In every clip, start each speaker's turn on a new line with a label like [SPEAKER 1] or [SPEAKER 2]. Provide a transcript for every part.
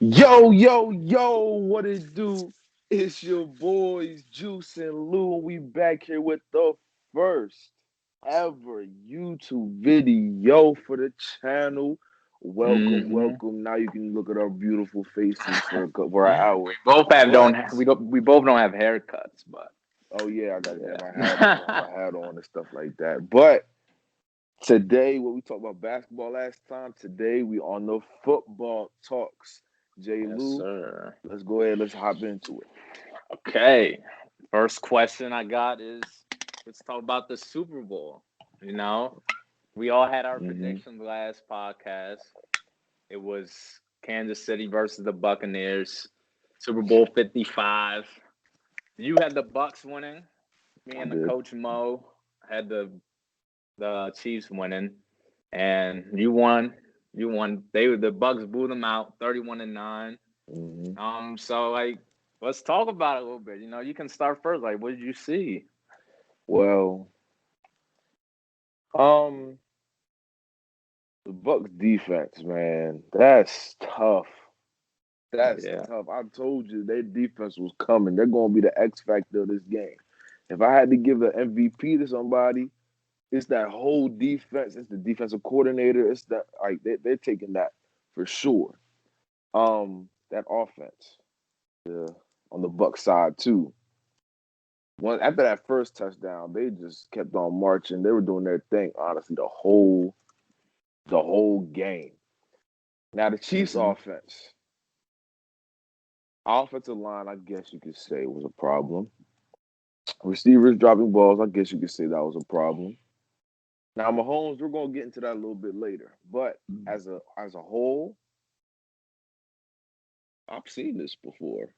[SPEAKER 1] Yo, yo, yo, what it do? It's your boys, Juice and Lou, and we back here with the first ever YouTube video for the channel. Welcome,
[SPEAKER 2] Mm-hmm.
[SPEAKER 1] welcome. Now you can look at our beautiful faces for an hour.
[SPEAKER 2] Both have
[SPEAKER 1] But,
[SPEAKER 2] don't we both don't have haircuts, but
[SPEAKER 1] oh yeah, I got to have my hat on,
[SPEAKER 2] yeah.
[SPEAKER 1] my hat on and stuff like that. But today, what we talked about basketball last time, today we on the football talks. J.
[SPEAKER 2] Yes,
[SPEAKER 1] Lou,
[SPEAKER 2] sir.
[SPEAKER 1] let's go ahead, let's hop into it.
[SPEAKER 2] Okay. First question I got is let's talk about the Super Bowl. You know, we all had our
[SPEAKER 1] Mm-hmm.
[SPEAKER 2] predictions last podcast. It was Kansas City versus the Buccaneers, Super Bowl 55. You had the Bucks winning. Me
[SPEAKER 1] I
[SPEAKER 2] and the
[SPEAKER 1] did.
[SPEAKER 2] coach Mo had the Chiefs winning, and you won. You won. The Bucks blew them out, 31-9.
[SPEAKER 1] Hmm.
[SPEAKER 2] So like, let's talk about it a little bit. You can start first. Like, what did you see?
[SPEAKER 1] Well, um, the Bucks defense, man, that's tough. That's
[SPEAKER 2] Yeah.
[SPEAKER 1] tough. I told you their defense was coming. They're going to be the X factor of this game. If I had to give the MVP to somebody, it's that whole defense. It's the defensive coordinator. It's that they're taking that for sure. That offense, the on the Buck side too. After that first touchdown, they just kept on marching. They were doing their thing, honestly, the whole game. Now the Chiefs
[SPEAKER 2] Hmm.
[SPEAKER 1] offensive line, I guess you could say was a problem. Receivers dropping balls, I guess you could say that was a problem. Now Mahomes, we're gonna get into that a little bit later. But as a whole, I've seen this before.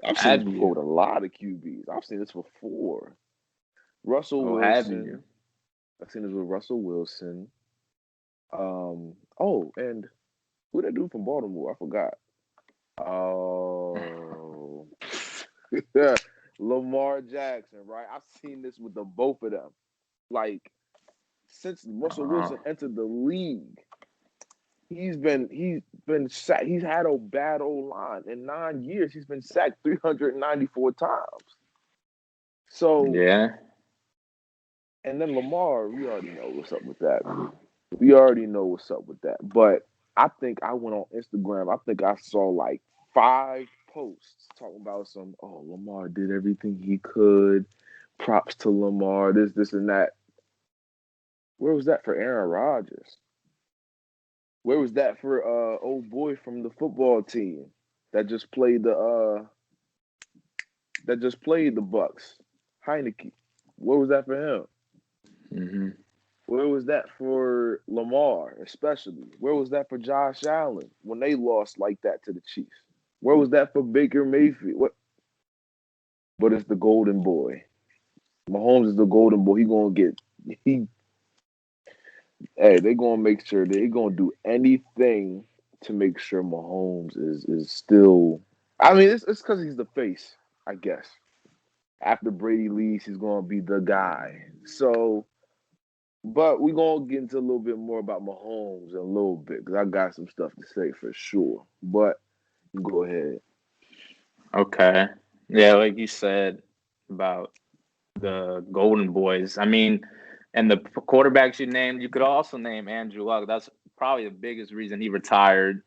[SPEAKER 1] I've seen this
[SPEAKER 2] Have
[SPEAKER 1] before
[SPEAKER 2] you?
[SPEAKER 1] with a lot of QBs. I've seen this before. Russell
[SPEAKER 2] Oh, have
[SPEAKER 1] Wilson.
[SPEAKER 2] you?
[SPEAKER 1] I've seen this with Russell Wilson. And who that dude from Baltimore? I forgot. Oh, Lamar Jackson, right? I've seen this with the both of them. Like since Russell
[SPEAKER 2] Uh,
[SPEAKER 1] Wilson entered the league, he's been sacked. He's had a bad old line in 9 years. He's been sacked 394 times. So,
[SPEAKER 2] yeah.
[SPEAKER 1] and then Lamar, we already know what's up with that. We already know what's up with that. But I think I went on Instagram. I think I saw like 5 posts talking about Lamar did everything he could. Props to Lamar, this, and that. Where was that for Aaron Rodgers? Where was that for old boy from the football team that just played the Bucks? Heineke. Where was that for him?
[SPEAKER 2] Hmm.
[SPEAKER 1] Where was that for Lamar, especially? Where was that for Josh Allen when they lost like that to the Chiefs? Where was that for Baker Mayfield? What? But it's the golden boy. Mahomes is the golden boy. He gonna get he. Hey, they gonna make sure they gonna do anything to make sure Mahomes is still. I mean, it's because he's the face, I guess. After Brady leaves, he's gonna be the guy. So but we're gonna get into a little bit more about Mahomes in a little bit because I got some stuff to say for sure. But go ahead.
[SPEAKER 2] Okay. Yeah, like you said about the Golden Boys. I mean, and the quarterbacks you named, you could also name Andrew Luck. That's probably the biggest reason he retired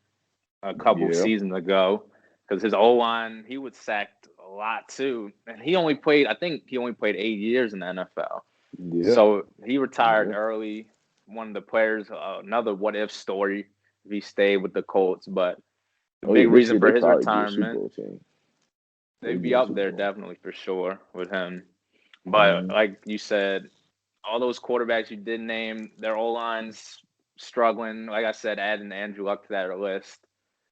[SPEAKER 2] a couple
[SPEAKER 1] Yeah,
[SPEAKER 2] seasons ago because his O line, he was sacked a lot too, and he only played. I think he only played 8 years in the NFL,
[SPEAKER 1] yeah,
[SPEAKER 2] so he retired
[SPEAKER 1] yeah.
[SPEAKER 2] early. One of the players, another what if story if he stayed with the Colts, but the
[SPEAKER 1] Oh yeah,
[SPEAKER 2] big
[SPEAKER 1] this year
[SPEAKER 2] reason
[SPEAKER 1] they
[SPEAKER 2] for his
[SPEAKER 1] probably be a Super
[SPEAKER 2] retirement,
[SPEAKER 1] Bowl team. They
[SPEAKER 2] they'd
[SPEAKER 1] be
[SPEAKER 2] be
[SPEAKER 1] in the
[SPEAKER 2] up
[SPEAKER 1] Super
[SPEAKER 2] there
[SPEAKER 1] Bowl.
[SPEAKER 2] definitely for sure with him. But
[SPEAKER 1] Mm-hmm.
[SPEAKER 2] like you said, all those quarterbacks you did name, their O lines struggling. Like I said, adding Andrew Luck to that list.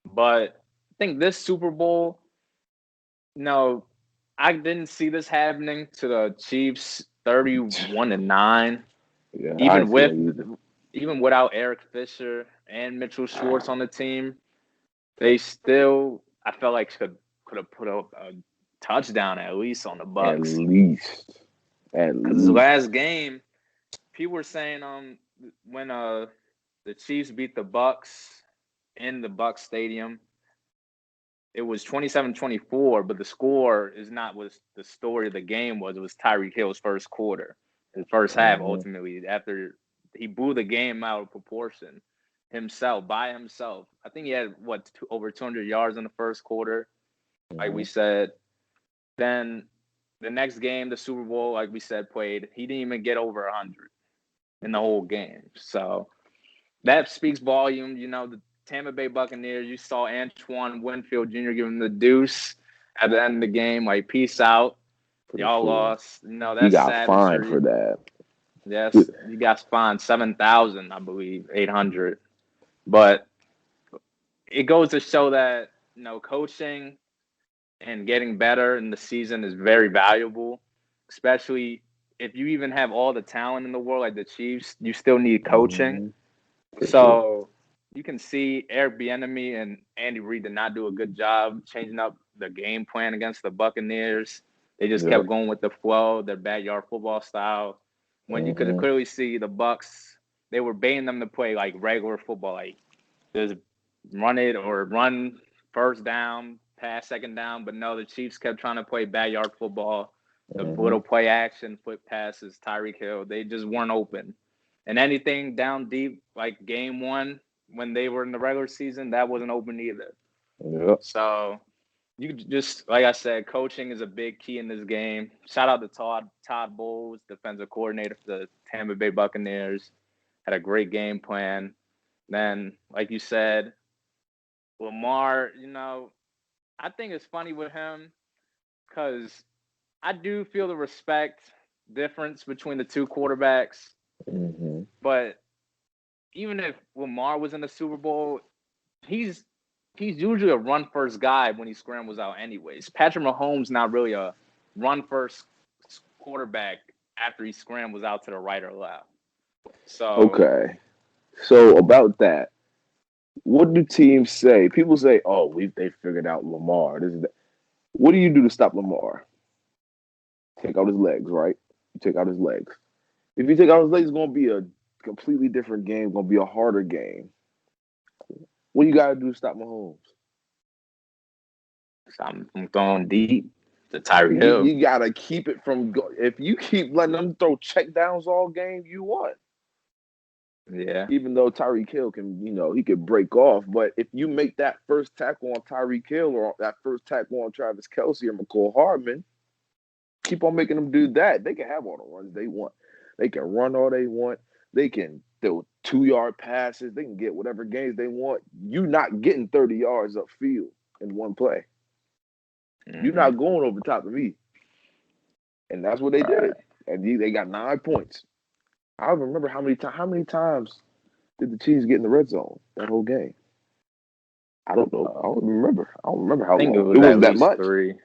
[SPEAKER 2] But I think this Super Bowl, no, I didn't see this happening to the Chiefs 31-9.
[SPEAKER 1] Yeah, I
[SPEAKER 2] Even
[SPEAKER 1] didn't see
[SPEAKER 2] with
[SPEAKER 1] that either.
[SPEAKER 2] even without Eric Fisher and Mitchell Schwartz on the team, they still I felt like could have put up a touchdown at least on the
[SPEAKER 1] At
[SPEAKER 2] Bucks.
[SPEAKER 1] least, at
[SPEAKER 2] Because the
[SPEAKER 1] least.
[SPEAKER 2] last game, people were saying when the Chiefs beat the Bucks in the Bucks stadium, it was 27-24, but the score is not what the story of the game was. It was Tyreek Hill's first quarter, his first half.
[SPEAKER 1] Mm-hmm.
[SPEAKER 2] Ultimately, after he blew the game out of proportion himself by himself. I think he had over 200 yards in the first quarter, like we
[SPEAKER 1] Mm-hmm.
[SPEAKER 2] said. Then the next game, the Super Bowl, like we said, played. He didn't even get over 100 in the whole game. So that speaks volume. The Tampa Bay Buccaneers, you saw Antoine Winfield Jr. give him the deuce at the end of the game. Like, peace out.
[SPEAKER 1] For
[SPEAKER 2] Y'all
[SPEAKER 1] sure.
[SPEAKER 2] lost.
[SPEAKER 1] He
[SPEAKER 2] That's
[SPEAKER 1] got fined for
[SPEAKER 2] savagery.
[SPEAKER 1] that.
[SPEAKER 2] Yes, you got fined 7,000, I believe, 800. But it goes to show that, coaching and getting better in the season is very valuable, especially if you even have all the talent in the world like the Chiefs, you still need coaching.
[SPEAKER 1] Mm-hmm. For sure.
[SPEAKER 2] So you can see Eric Bieniemy and Andy Reid did not do a good job changing up the game plan against the Buccaneers. They just
[SPEAKER 1] Yep.
[SPEAKER 2] kept going with the flow, their backyard football style. When you could
[SPEAKER 1] Mm-hmm.
[SPEAKER 2] clearly see the Bucks, they were baiting them to play like regular football, like just run it or run first down, pass second down. But no, the Chiefs kept trying to play backyard football, the
[SPEAKER 1] Mm-hmm.
[SPEAKER 2] little play action, flip passes, Tyreek Hill. They just weren't open. And anything down deep, like game one, when they were in the regular season, that wasn't open either.
[SPEAKER 1] Yep.
[SPEAKER 2] So you just, like I said, coaching is a big key in this game. Shout out to Todd Bowles, defensive coordinator for the Tampa Bay Buccaneers. Had a great game plan. Then, like you said, Lamar, I think it's funny with him because I do feel the respect difference between the two quarterbacks.
[SPEAKER 1] Mm-hmm.
[SPEAKER 2] But even if Lamar was in the Super Bowl, he's usually a run first guy when he scrambles out anyways. Patrick Mahomes not really a run first quarterback after he scrambles out to the right or left. So
[SPEAKER 1] Okay. So about that, what do teams say? People say, "Oh, they figured out Lamar." This is that. What do you do to stop Lamar? Take out his legs, right? You take out his legs. If you take out his legs, it's gonna be a completely different game. Gonna be a harder game. What you gotta do to stop Mahomes?
[SPEAKER 2] I'm throwing deep to Tyreek
[SPEAKER 1] You,
[SPEAKER 2] Hill.
[SPEAKER 1] you gotta keep it from. If you keep letting them throw check downs all game, you won.
[SPEAKER 2] Yeah.
[SPEAKER 1] Even though Tyreek Hill can, he could break off. But if you make that first tackle on Tyreek Hill or that first tackle on Travis Kelce or McCall Hardman, keep on making them do that. They can have all the runs they want. They can run all they want. They can throw 2-yard passes. They can get whatever games they want. You not getting 30 yards upfield in one play. You're
[SPEAKER 2] Mm-hmm.
[SPEAKER 1] not going over the top of me. And that's what they
[SPEAKER 2] All right.
[SPEAKER 1] did. And they got 9 points. I don't remember how many times did the Chiefs get in the red zone that whole game? I don't know. I don't remember. I don't remember how
[SPEAKER 2] I think it
[SPEAKER 1] long. It
[SPEAKER 2] was at
[SPEAKER 1] wasn't that
[SPEAKER 2] least
[SPEAKER 1] much.
[SPEAKER 2] 3.
[SPEAKER 1] It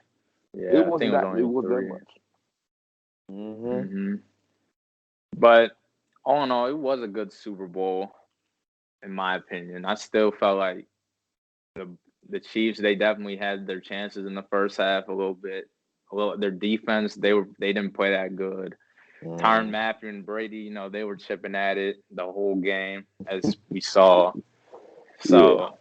[SPEAKER 2] Yeah, I think
[SPEAKER 1] wasn't
[SPEAKER 2] it was
[SPEAKER 1] that. It
[SPEAKER 2] only
[SPEAKER 1] wasn't that
[SPEAKER 2] 3.
[SPEAKER 1] much. Mm-hmm.
[SPEAKER 2] Mm-hmm. But all in all, it was a good Super Bowl, in my opinion. I still felt like the the Chiefs, they definitely had their chances in the first half a little bit. Their defense, they didn't play that good. Tyrann
[SPEAKER 1] Mm-hmm.
[SPEAKER 2] Matthew and Brady, they were chipping at it the whole game, as we saw.
[SPEAKER 1] Yeah.
[SPEAKER 2] So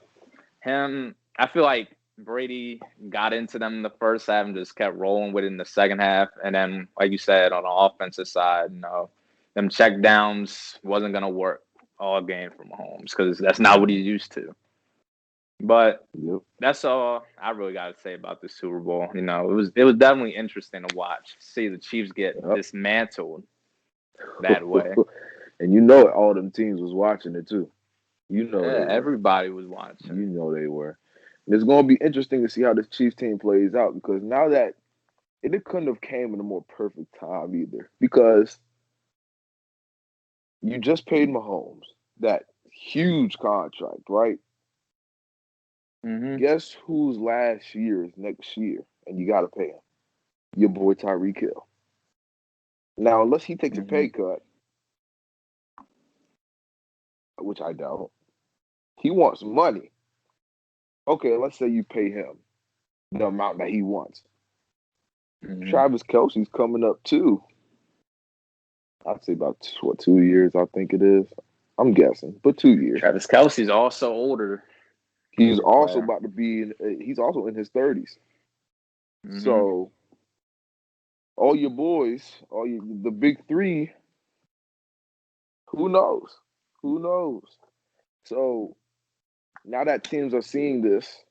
[SPEAKER 2] I feel like Brady got into them in the first half and just kept rolling with it in the second half. And then, like you said, on the offensive side, them check downs wasn't gonna work all game for Mahomes because that's not what he's used to. But
[SPEAKER 1] Yep.
[SPEAKER 2] that's all I really got to say about the Super Bowl. It was definitely interesting to watch, see the Chiefs get
[SPEAKER 1] Yep.
[SPEAKER 2] dismantled that way.
[SPEAKER 1] And all them teams was watching it too. They
[SPEAKER 2] Yeah,
[SPEAKER 1] were.
[SPEAKER 2] everybody was watching.
[SPEAKER 1] They were. And it's going to be interesting to see how this Chiefs team plays out because now that it couldn't have came in a more perfect time either because you just paid Mahomes that huge contract, right?
[SPEAKER 2] Mm-hmm.
[SPEAKER 1] Guess whose last year is next year, and you got to pay him? Your boy Tyreek Hill. Now, unless he takes a
[SPEAKER 2] Mm-hmm.
[SPEAKER 1] pay cut, which I doubt, he wants money. Okay, let's say you pay him the amount that he wants.
[SPEAKER 2] Mm-hmm.
[SPEAKER 1] Travis Kelsey's coming up too. I'd say about 2 years. I think it is. I'm guessing, but 2 years.
[SPEAKER 2] Travis Kelce's also older.
[SPEAKER 1] He's
[SPEAKER 2] Good
[SPEAKER 1] also
[SPEAKER 2] player.
[SPEAKER 1] about to be he's also in his 30s.
[SPEAKER 2] Mm-hmm.
[SPEAKER 1] So all your boys, the big three, who knows? Who knows? So now that teams are seeing this,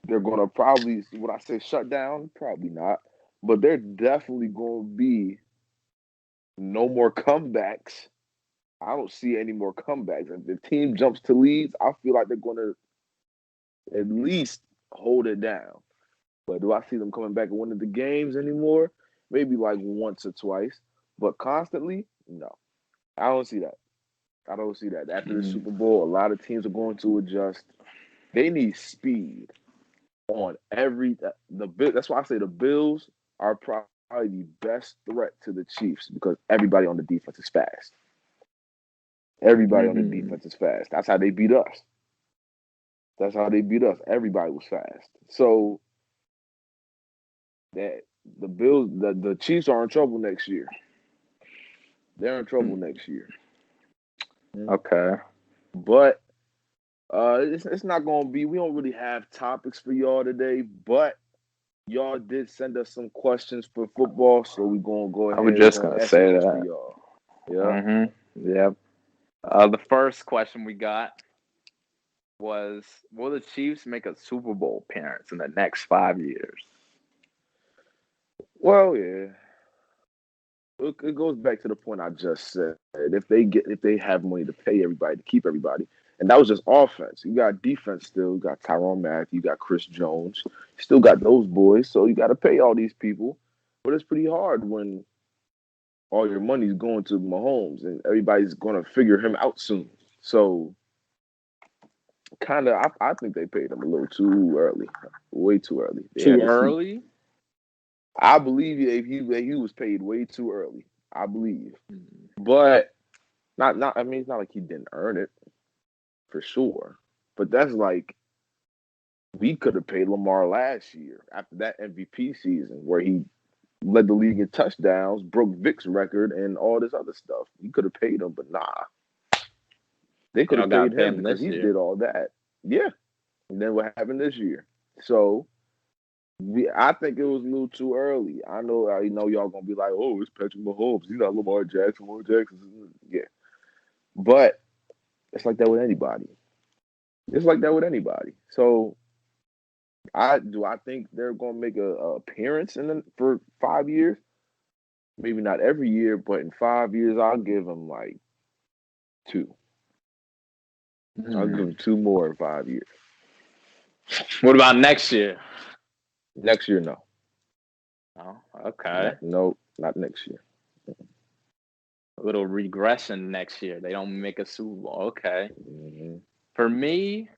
[SPEAKER 1] they're gonna probably, would I say shut down? Probably not. But they're definitely gonna be no more comebacks. I don't see any more comebacks. If the team jumps to leads, I feel like they're gonna at least hold it down. But do I see them coming back and winning the games anymore? Maybe like once or twice. But constantly, no. I don't see that. I don't see that. After the
[SPEAKER 2] Mm-hmm.
[SPEAKER 1] Super Bowl, a lot of teams are going to adjust. They need speed on every that's why I say the Bills are probably the best threat to the Chiefs because everybody on the defense is fast. Everybody on the
[SPEAKER 2] Mm-hmm.
[SPEAKER 1] defense is fast. That's how they beat us. That's how they beat us. Everybody was fast. So that the Bills, the Chiefs are in trouble next year. They're in trouble next year.
[SPEAKER 2] Okay.
[SPEAKER 1] But it's not gonna be. We don't really have topics for y'all today, but y'all did send us some questions for football, so we're gonna go
[SPEAKER 2] I was
[SPEAKER 1] ahead. We're
[SPEAKER 2] just
[SPEAKER 1] gonna
[SPEAKER 2] gonna
[SPEAKER 1] answer
[SPEAKER 2] say
[SPEAKER 1] those for
[SPEAKER 2] that.
[SPEAKER 1] y'all. Yeah.
[SPEAKER 2] Mm-hmm. Yep. The first question we got was, will the Chiefs make a Super Bowl appearance in the next 5 years?
[SPEAKER 1] Well, yeah. It goes back to the point I just said. If they have money to pay everybody to keep everybody, and that was just offense. You got defense still. You got Tyrann Mathieu. You got Chris Jones. You still got those boys. So you got to pay all these people. But it's pretty hard when all your money's going to Mahomes and everybody's going to figure him out soon. So kind of, I think they paid him a little too early, way too early. They
[SPEAKER 2] Too
[SPEAKER 1] had to see.
[SPEAKER 2] early?
[SPEAKER 1] I believe he was paid way too early. I believe,
[SPEAKER 2] Mm.
[SPEAKER 1] but not. I mean, it's not like he didn't earn it for sure. But that's like we could have paid Lamar last year after that MVP season where he led the league in touchdowns, broke Vic's record, and all this other stuff. You could have paid him, but nah, they could
[SPEAKER 2] Y'all
[SPEAKER 1] have
[SPEAKER 2] gotta
[SPEAKER 1] paid
[SPEAKER 2] pay
[SPEAKER 1] him
[SPEAKER 2] him
[SPEAKER 1] because
[SPEAKER 2] this
[SPEAKER 1] he
[SPEAKER 2] year.
[SPEAKER 1] did all that. Yeah, and then what happened this year? So I think it was a little too early. I know y'all gonna be like, "Oh, it's Patrick Mahomes. He's not Lamar Jackson. Lamar Jackson." Yeah, but it's like that with anybody. It's like that with anybody. So I think they're gonna make a appearance for 5 years. Maybe not every year, but in 5 years, I'll give them like two. I'll give them
[SPEAKER 2] Mm.
[SPEAKER 1] two more in 5 years.
[SPEAKER 2] What about next year?
[SPEAKER 1] Next year, no,
[SPEAKER 2] Oh, okay.
[SPEAKER 1] not next year.
[SPEAKER 2] A little regression next year. They don't make a Super Bowl. Okay.
[SPEAKER 1] Mm-hmm.
[SPEAKER 2] For me,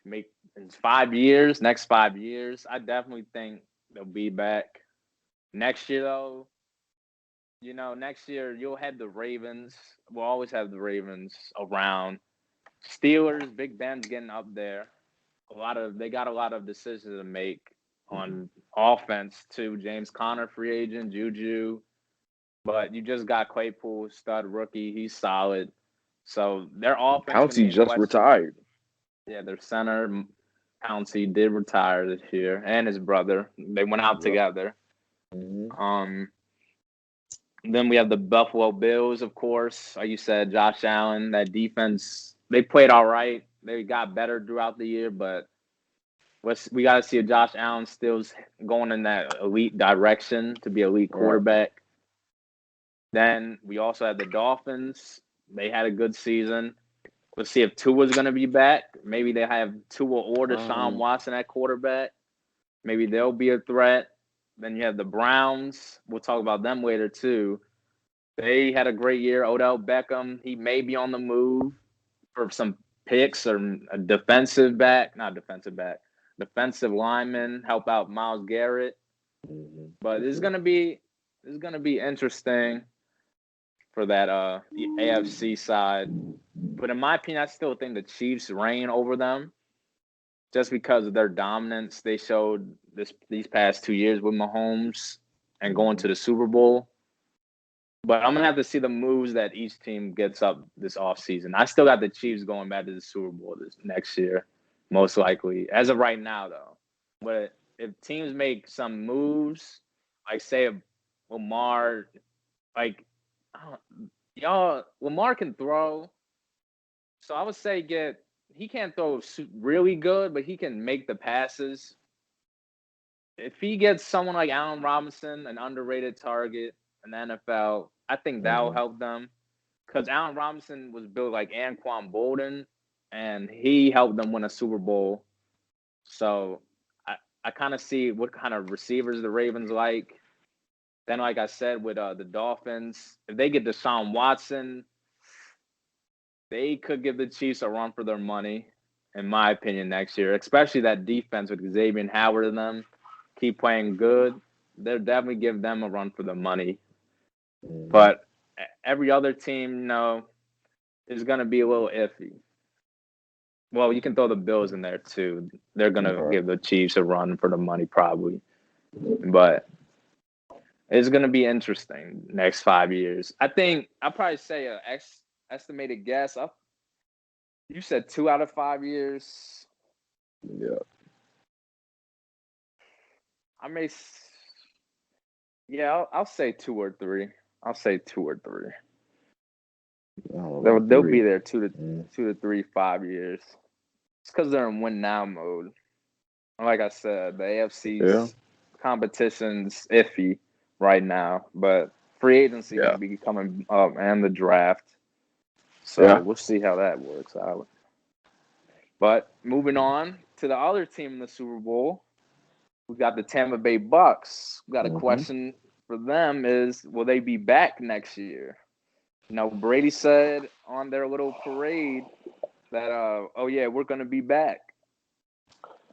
[SPEAKER 2] make in 5 years, next 5 years, I definitely think they'll be back. Next year though, next year you'll have the Ravens. We'll always have the Ravens around. Steelers, Big Ben's getting up there. They got a lot of decisions to make on offense too. James Conner, free agent, Juju. But you just got Claypool, stud rookie. He's solid. So their offense gonna
[SPEAKER 1] Pouncey
[SPEAKER 2] be in
[SPEAKER 1] just
[SPEAKER 2] question.
[SPEAKER 1] retired.
[SPEAKER 2] Yeah, their center Pouncey did retire this year, and his brother. They went out
[SPEAKER 1] Yep.
[SPEAKER 2] together.
[SPEAKER 1] Mm-hmm.
[SPEAKER 2] Um, then we have the Buffalo Bills, of course. Like you said, Josh Allen. That defense, they played all right. They got better throughout the year, but we got to see if Josh Allen still's going in that elite direction to be elite
[SPEAKER 1] Right.
[SPEAKER 2] quarterback. Then we also have the Dolphins. They had a good season. Let's see if Tua's going to be back. Maybe they have Tua or Deshaun
[SPEAKER 1] Um,
[SPEAKER 2] Watson at quarterback. Maybe they'll be a threat. Then you have the Browns. We'll talk about them later too. They had a great year. Odell Beckham, he may be on the move for some picks or a defensive lineman, help out Miles Garrett.
[SPEAKER 1] mm-hmm.
[SPEAKER 2] But
[SPEAKER 1] For sure.
[SPEAKER 2] this is gonna be interesting for that the AFC side. But in my opinion, I still think the Chiefs reign over them just because of their dominance they showed these past 2 years with Mahomes and going
[SPEAKER 1] Mm-hmm.
[SPEAKER 2] to the Super Bowl. But I'm gonna have to see the moves that each team gets up this offseason. I still got the Chiefs going back to the Super Bowl this next year, most likely. As of right now, though. But if teams make some moves, like say if Lamar, like Lamar can throw. So I would say he can't throw really good, but he can make the passes. If he gets someone like Allen Robinson, an underrated target in the NFL, I think that will help them. Because Allen Robinson was built like Anquan Bolden, and he helped them win a Super Bowl. So I kind of see what kind of receivers the Ravens like. Then, like I said, with the Dolphins, if they get Deshaun Watson, they could give the Chiefs a run for their money, in my opinion, next year. Especially that defense with Xavier Howard and them keep playing good. They'll definitely give them a run for the money. But every other team, is going to be a little iffy. Well, you can throw the Bills in there too. They're going to give the Chiefs a run for the money probably. But it's going to be interesting next 5 years. I think I'll probably say an estimated guess. You said 2 out of 5 years.
[SPEAKER 1] Yeah.
[SPEAKER 2] I may. Yeah, I'll say 2 or 3. I'll say 2 or 3. They'll be there 2 to 3, 5 years. It's because they're in win now mode. Like I said, the AFC's competition's iffy right now, but free agency may be coming up and the draft. So we'll see how that works out. But moving on to the other team in the Super Bowl, we got the Tampa Bay Bucks. We got a question for them is, will they be back next year? Brady said on their little parade that, oh yeah, we're going to be back.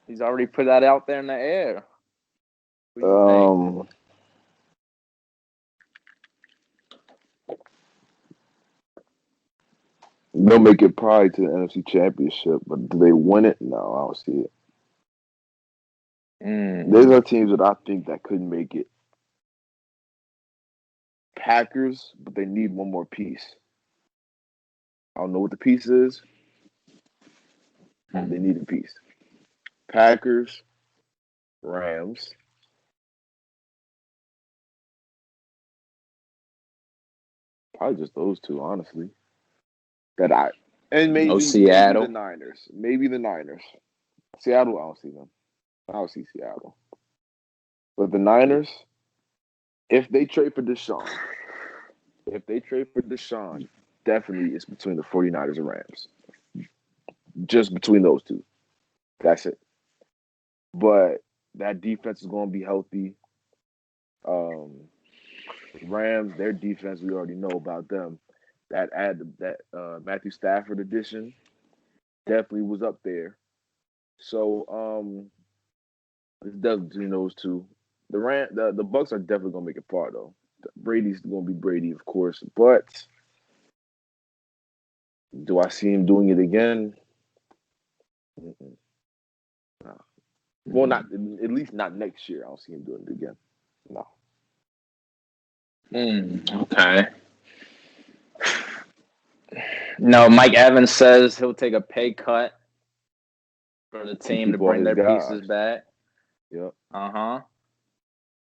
[SPEAKER 2] He's already put that out there in the air. What do you think?
[SPEAKER 1] They'll make it probably to the NFC Championship, but do they win it? No, I don't see it. There's other teams that I think that couldn't make it. Packers, but they need one more piece. I don't know what the piece is. They need a piece. Packers, Rams. Probably just those two, honestly. And maybe
[SPEAKER 2] Seattle.
[SPEAKER 1] the Niners. Maybe the Niners. Seattle, I don't see them. I don't see Seattle. But the Niners, if they trade for Deshaun, definitely it's between the 49ers and Rams. Just between those two. That's it. But that defense is going to be healthy. Rams, their defense, we already know about them. That Matthew Stafford addition definitely was up there. So it's definitely between those two. The Bucks are definitely gonna make it far though. Brady's gonna be Brady, of course, but do I see him doing it again? No. Well, not at least not next year. I don't see him doing it again. No.
[SPEAKER 2] Okay. No, Mike Evans says he'll take a pay cut for the team to bring their pieces back.
[SPEAKER 1] Yep.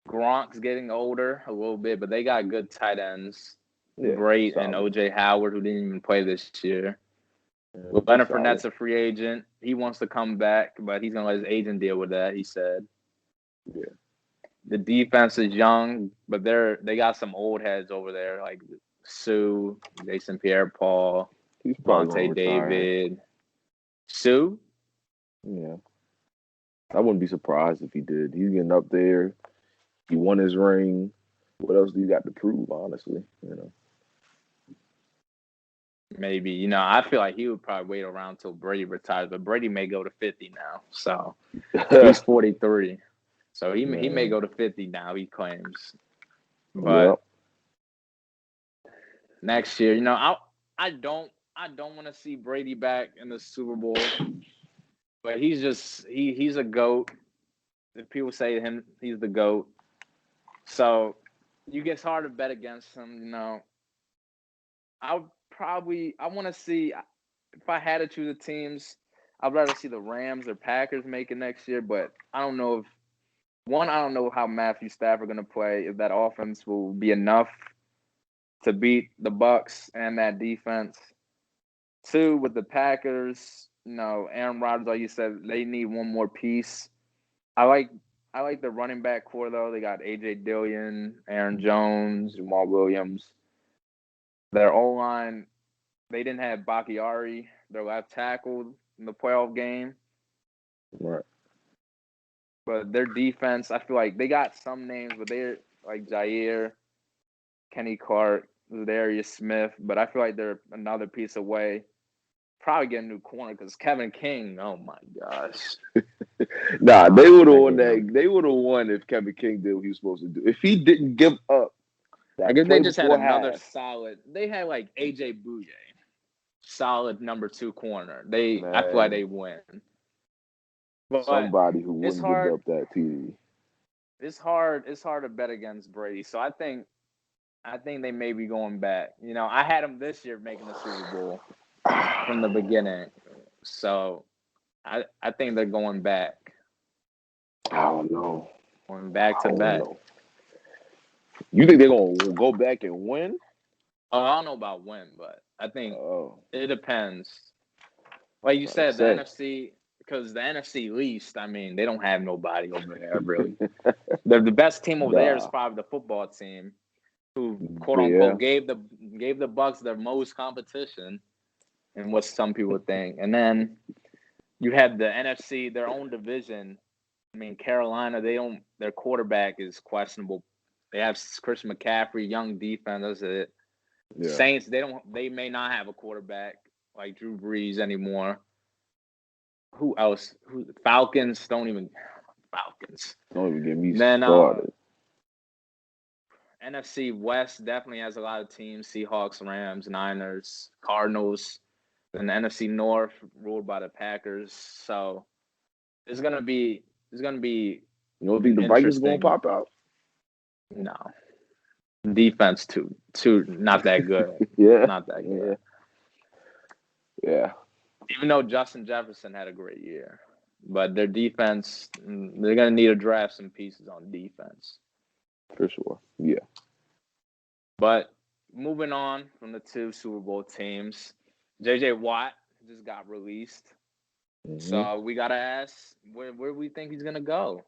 [SPEAKER 2] Gronk's getting older a little bit, but they got good tight ends. Great, and OJ Howard, who didn't even play this year. Leonard Fournette's a free agent. He wants to come back, but he's going to let his agent deal with that, he said.
[SPEAKER 1] Yeah.
[SPEAKER 2] The defense is young, but they got some old heads over there, like Sue, Jason Pierre-Paul, Monte David. Sue?
[SPEAKER 1] Yeah. I wouldn't be surprised if he did. He's getting up there. He won his ring. What else do you got to prove, honestly?
[SPEAKER 2] Maybe. I feel like he would probably wait around until Brady retires, but Brady may go to 50 now. So he's 43. So he may go to 50 now, he claims. But next year, I don't want to see Brady back in the Super Bowl. But he's a GOAT. If people say to him, he's the GOAT. So It's hard to bet against him. I want to see if I had to choose the teams. I'd rather see the Rams or Packers make it next year, but I don't know if I don't know how Matthew Stafford going to play. If that offense will be enough to beat the Bucks and that defense. Two, with the Packers, Aaron Rodgers, like you said, they need one more piece. I like the running back core though. They got AJ Dillon, Aaron Jones, Jamal Williams. Their O line, they didn't have Bakhtiari, their left tackle in the playoff game.
[SPEAKER 1] Right.
[SPEAKER 2] But their defense, I feel like they got some names, but they're like Jair, Kenny Clark, Darius Smith. But I feel like they're another piece away. Probably get a new corner because Kevin King. Oh my gosh.
[SPEAKER 1] Nah, they would have won
[SPEAKER 2] Man.
[SPEAKER 1] that. They would have won if Kevin King did what he was supposed to do. If he didn't give up
[SPEAKER 2] I
[SPEAKER 1] that
[SPEAKER 2] guess they
[SPEAKER 1] play
[SPEAKER 2] just had
[SPEAKER 1] before
[SPEAKER 2] another
[SPEAKER 1] half,
[SPEAKER 2] solid. They had like AJ Bouye, solid number 2 corner. I feel like
[SPEAKER 1] man,
[SPEAKER 2] they win. But
[SPEAKER 1] somebody who
[SPEAKER 2] it's
[SPEAKER 1] wouldn't give
[SPEAKER 2] hard.
[SPEAKER 1] up that TD.
[SPEAKER 2] It's hard. It's hard to bet against Brady. So I think they may be going back. I had them this year making the Super Bowl from the beginning. So I think they're going back.
[SPEAKER 1] I don't know.
[SPEAKER 2] Going back
[SPEAKER 1] I
[SPEAKER 2] to
[SPEAKER 1] don't
[SPEAKER 2] back.
[SPEAKER 1] know. You think they're gonna go back and win?
[SPEAKER 2] Oh, I don't know about win, but I think
[SPEAKER 1] Oh,
[SPEAKER 2] it depends. Like you
[SPEAKER 1] trying to
[SPEAKER 2] said, the
[SPEAKER 1] say.
[SPEAKER 2] NFC, because the NFC least, I mean, they don't have nobody over there really. The best team over there is
[SPEAKER 1] Nah.
[SPEAKER 2] probably the football team, who quote
[SPEAKER 1] Yeah.
[SPEAKER 2] unquote gave the Bucks their most competition, and what some people think. And then you have the NFC, their own division. I mean, Carolina, their quarterback is questionable. They have Christian McCaffrey, young defense. That's it.
[SPEAKER 1] Yeah.
[SPEAKER 2] Saints, they may not have a quarterback like Drew Brees anymore. Who else? Falcons don't even Falcons.
[SPEAKER 1] Don't even get me
[SPEAKER 2] Then
[SPEAKER 1] started.
[SPEAKER 2] NFC West definitely has a lot of teams: Seahawks, Rams, Niners, Cardinals. Then the NFC North ruled by the Packers. So it's gonna be
[SPEAKER 1] You don't think the Vikings gonna
[SPEAKER 2] interesting.
[SPEAKER 1] pop out?
[SPEAKER 2] No, defense too not that good.
[SPEAKER 1] Yeah.
[SPEAKER 2] Not that good.
[SPEAKER 1] Yeah.
[SPEAKER 2] Even though Justin Jefferson had a great year, but their defense, they're gonna need to draft some pieces on defense.
[SPEAKER 1] For sure. Yeah.
[SPEAKER 2] But moving on from the 2 Super Bowl teams, JJ Watt just got released.
[SPEAKER 1] Mm-hmm.
[SPEAKER 2] So we gotta ask where we think he's gonna go.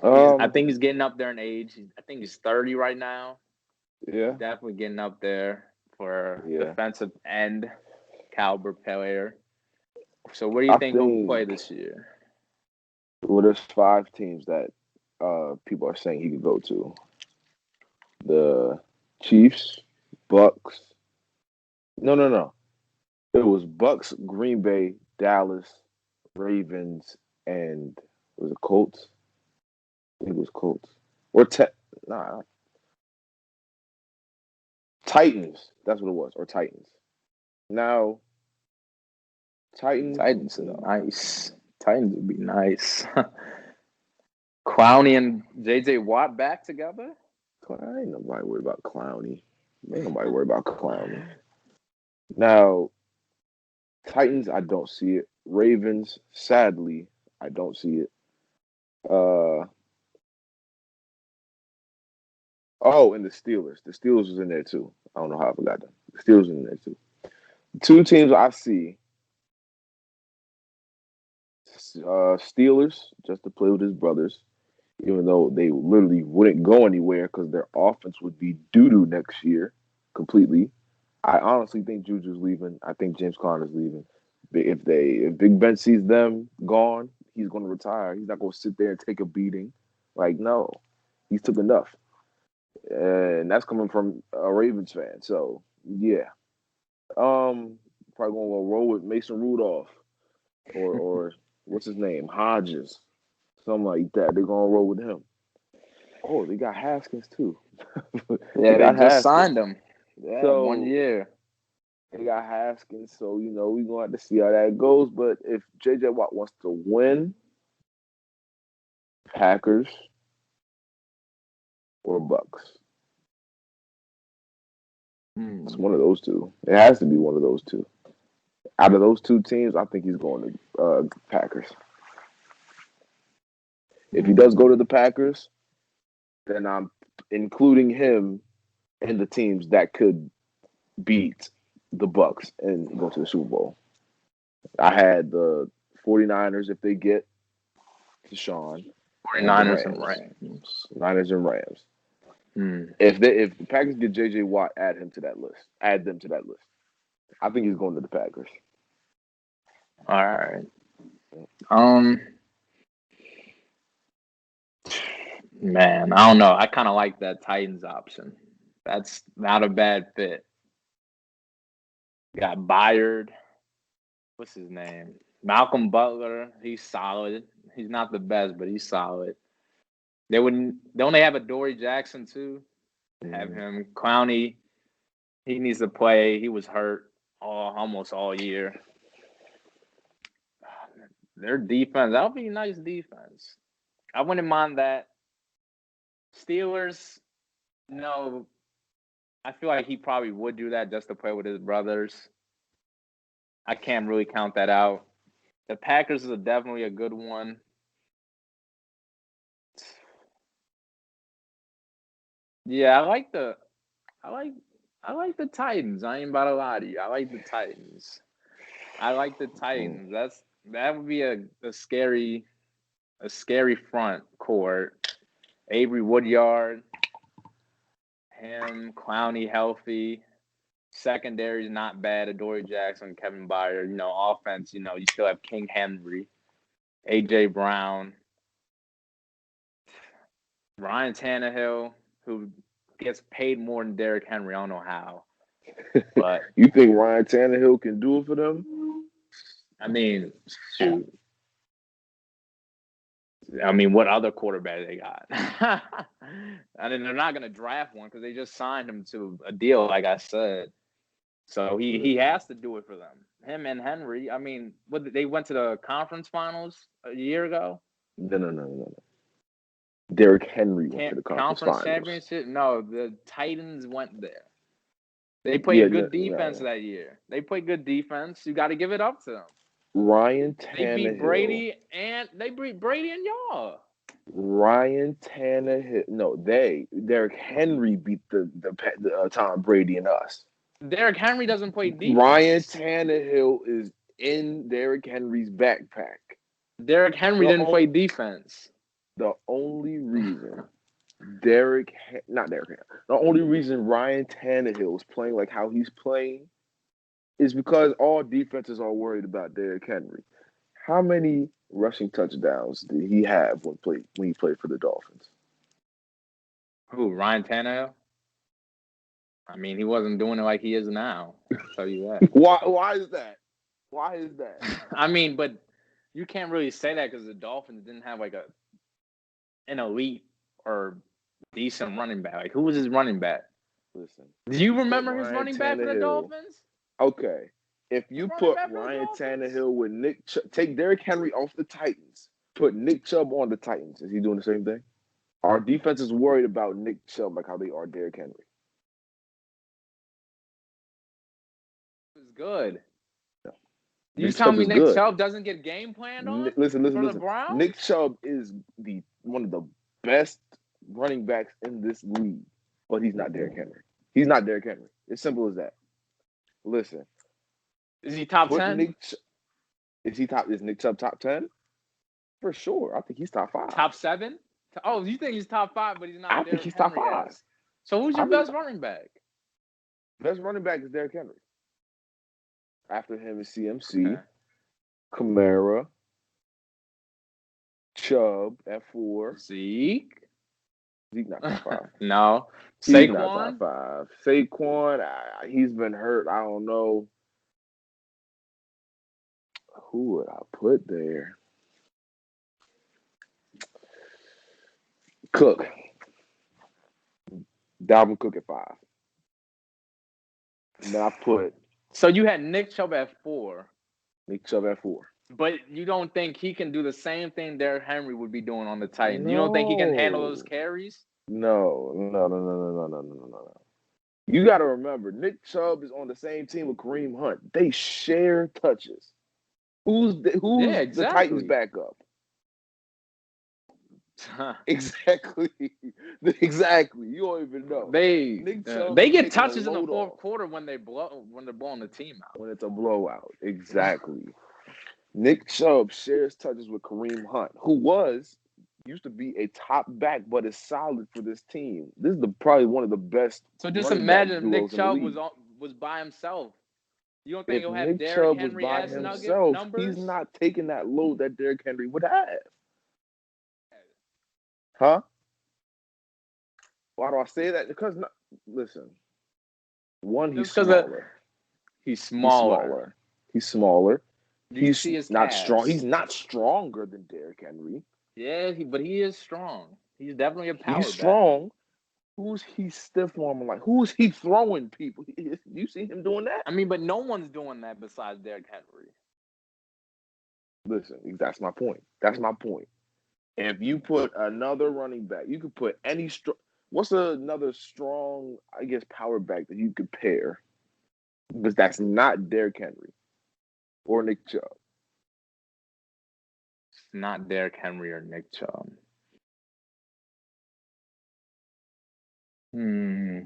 [SPEAKER 2] I
[SPEAKER 1] Um.
[SPEAKER 2] think he's getting up there in age. I think he's 30 right now.
[SPEAKER 1] Yeah.
[SPEAKER 2] Definitely getting up there for
[SPEAKER 1] Yeah.
[SPEAKER 2] defensive end caliber player. So where do you
[SPEAKER 1] I
[SPEAKER 2] think he'll play
[SPEAKER 1] think
[SPEAKER 2] this year?
[SPEAKER 1] well, there's 5 teams that people are saying he could go to. The Chiefs, Bucks. No. It was Bucks, Green Bay, Dallas, Ravens, and was it Colts? I think it was Colts. Or nah, Titans. That's what it was. Or Titans. Now, Titans.
[SPEAKER 2] Titans is
[SPEAKER 1] No,
[SPEAKER 2] nice. Titans would be nice. Clowney and JJ Watt back together?
[SPEAKER 1] ain't nobody worried about Clowney. Ain't nobody worried about Clowney. Now, Titans, I don't see it. Ravens, sadly, I don't see it. Uh oh, and the Steelers. The Steelers was in there too. I don't know how I forgot that. The Steelers was in there too. 2 teams I see. Steelers, just to play with his brothers, even though they literally wouldn't go anywhere because their offense would be doo-doo next year completely. I honestly think Juju's leaving. I think James Conner's leaving. If Big Ben sees them gone, he's going to retire. He's not going to sit there and take a beating. Like, no, he's took enough, and that's coming from a Ravens fan. So yeah, probably going to roll with Mason Rudolph or what's his name, Hodges, something like that. They're going to roll with him. Oh, they got Haskins too.
[SPEAKER 2] Yeah, they just signed him. Yeah,
[SPEAKER 1] So
[SPEAKER 2] 1 year.
[SPEAKER 1] they got Haskins, so we're gonna have to see how that goes. But if JJ Watt wants to win, Packers, or Bucks. It's
[SPEAKER 2] Hmm.
[SPEAKER 1] one of those two. It has to be one of those two. Out of those two teams, I think he's going to Packers. If he does go to the Packers, then I'm including him in the teams that could beat the Bucks and go to the Super Bowl. I had the 49ers if they get Deshaun and the
[SPEAKER 2] 49ers and
[SPEAKER 1] Rams.
[SPEAKER 2] Rams.
[SPEAKER 1] Niners and Rams.
[SPEAKER 2] Hmm.
[SPEAKER 1] If the Packers get JJ Watt, add him to that list. Add them to that list. I think he's going to the Packers.
[SPEAKER 2] All right. Um, man, I don't know. I kind of like that Titans option. That's not a bad fit. Got Byard. What's his name? Malcolm Butler. He's solid. He's not the best, but he's solid. They wouldn't. Don't they have a Dory Jackson too? Have him. Clowney. He needs to play. He was hurt almost all year. Their defense. That'll be a nice defense. I wouldn't mind that. Steelers. No, I feel like he probably would do that just to play with his brothers. I can't really count that out. The Packers is definitely a good one. Yeah, I like I like the Titans. I ain't about to lie to you. I like the Titans. I like the Titans. That would be a scary front court. Avery Woodyard, him, Clowney healthy. Secondary is not bad. Adoree Jackson, Kevin Byard. Offense, you still have King Henry, AJ Brown, Ryan Tannehill, who gets paid more than Derrick Henry. I don't know how. But
[SPEAKER 1] You think Ryan Tannehill can do it for them?
[SPEAKER 2] I mean, shoot. I mean, what other quarterback they got? I mean, they're not going to draft one because they just signed him to a deal, like I said. So he has to do it for them. Him and Henry. I mean, they went to the conference finals a year ago.
[SPEAKER 1] No. Derrick Henry went to the conference
[SPEAKER 2] Conference
[SPEAKER 1] finals.
[SPEAKER 2] championship? No, the Titans went there. They
[SPEAKER 1] Yeah,
[SPEAKER 2] played good defense
[SPEAKER 1] no.
[SPEAKER 2] that year. They played good defense. You got to give it up to them.
[SPEAKER 1] Ryan
[SPEAKER 2] They beat
[SPEAKER 1] Tannehill.
[SPEAKER 2] Brady and y'all.
[SPEAKER 1] Ryan Tannehill. No, Derrick Henry beat the Tom Brady and us.
[SPEAKER 2] Derrick Henry doesn't play
[SPEAKER 1] Ryan
[SPEAKER 2] defense.
[SPEAKER 1] Tannehill is in Derrick Henry's backpack.
[SPEAKER 2] Derrick Henry didn't play defense.
[SPEAKER 1] The only reason the only reason Ryan Tannehill is playing like how he's playing is because all defenses are worried about Derrick Henry. How many rushing touchdowns did he have when he played for the Dolphins?
[SPEAKER 2] Who, Ryan Tannehill? I mean, he wasn't doing it like he is now. I'll tell you that.
[SPEAKER 1] Why is that? Why is that?
[SPEAKER 2] I mean, but you can't really say that because the Dolphins didn't have like an elite or decent running back. Like, who was his running back?
[SPEAKER 1] Listen.
[SPEAKER 2] Do you remember his running back for the Dolphins?
[SPEAKER 1] Okay. If you put Ryan Tannehill with Nick Chubb, take Derrick Henry off the Titans, put Nick Chubb on the Titans, is he doing the same thing? Our defense is worried about Nick Chubb like how they are Derrick Henry.
[SPEAKER 2] It's good.
[SPEAKER 1] No.
[SPEAKER 2] You tell me Nick Chubb doesn't get game planned on?
[SPEAKER 1] Listen.
[SPEAKER 2] The Browns?
[SPEAKER 1] Nick Chubb is one of the best running backs in this league, but he's not Derrick Henry. He's not Derrick Henry. It's simple as that. Listen.
[SPEAKER 2] Is he top 10?
[SPEAKER 1] Is Nick Chubb top 10? For sure. I think he's top 5.
[SPEAKER 2] Top 7? Oh, you think he's top 5, but he's not.
[SPEAKER 1] I think he's top 5.
[SPEAKER 2] So who's your best running back?
[SPEAKER 1] Best running back is Derrick Henry. After him is CMC, Kamara, Chubb at 4.
[SPEAKER 2] Zeke
[SPEAKER 1] not top 5.
[SPEAKER 2] No.
[SPEAKER 1] He's
[SPEAKER 2] Saquon?
[SPEAKER 1] not top 5. Saquon, he's been hurt. I don't know. Who would I put there? Cook. Dalvin Cook at 5. And then I put.
[SPEAKER 2] So you had Nick Chubb at 4.
[SPEAKER 1] Nick Chubb at 4.
[SPEAKER 2] But you don't think he can do the same thing Derrick Henry would be doing on the Titans? No. You don't think he can handle those carries?
[SPEAKER 1] No. You got to remember, Nick Chubb is on the same team with Kareem Hunt. They share touches.
[SPEAKER 2] Yeah,
[SPEAKER 1] Who's the Titans'
[SPEAKER 2] exactly.
[SPEAKER 1] backup? Exactly. Exactly. You don't even know.
[SPEAKER 2] they
[SPEAKER 1] Nick Chubb
[SPEAKER 2] they
[SPEAKER 1] is
[SPEAKER 2] get
[SPEAKER 1] taking a
[SPEAKER 2] touches in the
[SPEAKER 1] load
[SPEAKER 2] fourth
[SPEAKER 1] off
[SPEAKER 2] quarter when they're blowing the team out.
[SPEAKER 1] when it's a blowout. Exactly. Nick Chubb shares touches with Kareem Hunt, who used to be a top back, but is solid for this team. This is probably one of the best
[SPEAKER 2] So just
[SPEAKER 1] running back
[SPEAKER 2] imagine if Nick
[SPEAKER 1] duos in the
[SPEAKER 2] Chubb
[SPEAKER 1] league.
[SPEAKER 2] was by himself. You don't think
[SPEAKER 1] If
[SPEAKER 2] he'll have
[SPEAKER 1] Nick
[SPEAKER 2] Derrick
[SPEAKER 1] Chubb was
[SPEAKER 2] Henry
[SPEAKER 1] by
[SPEAKER 2] ass nugget
[SPEAKER 1] himself, he's
[SPEAKER 2] numbers?
[SPEAKER 1] not taking that load that Derrick Henry would have. Huh? Why do I say that? Because, listen, one, he's
[SPEAKER 2] Just because
[SPEAKER 1] smaller.
[SPEAKER 2] he's
[SPEAKER 1] He's
[SPEAKER 2] smaller.
[SPEAKER 1] smaller. He's smaller.
[SPEAKER 2] Do you
[SPEAKER 1] He's
[SPEAKER 2] see his
[SPEAKER 1] not strong. He's
[SPEAKER 2] calves?
[SPEAKER 1] not stronger than Derrick Henry.
[SPEAKER 2] Yeah, but he is strong. He's definitely a
[SPEAKER 1] He's
[SPEAKER 2] power back.
[SPEAKER 1] strong. Who's he stiff arming like? Who's he throwing people? You see him doing that?
[SPEAKER 2] I mean, but no one's doing that besides Derrick Henry.
[SPEAKER 1] Listen, that's my point. That's my point. If you put another running back, you could put any strong. What's another strong, I guess, power back that you could pair? Because that's not Derrick Henry or Nick Chubb.
[SPEAKER 2] It's not Derrick Henry or Nick Chubb. Hmm.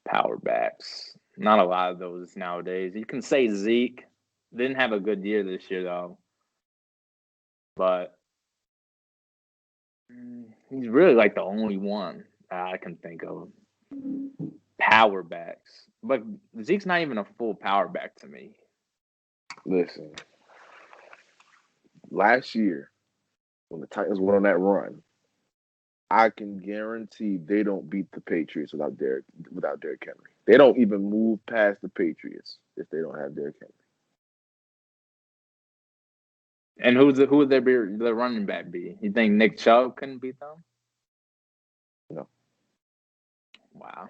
[SPEAKER 2] Power backs. Not a lot of those nowadays. You can say Zeke didn't have a good year this year though, but he's really like the only one I can think of. Power backs, but Zeke's not even a full power back to me.
[SPEAKER 1] Listen, last year when the Titans went on that run, I can guarantee they don't beat the Patriots without Derrick Henry. They don't even move past the Patriots if they don't have Derrick Henry.
[SPEAKER 2] And who would the running back be? You think Nick Chubb couldn't beat them?
[SPEAKER 1] No,
[SPEAKER 2] Wow.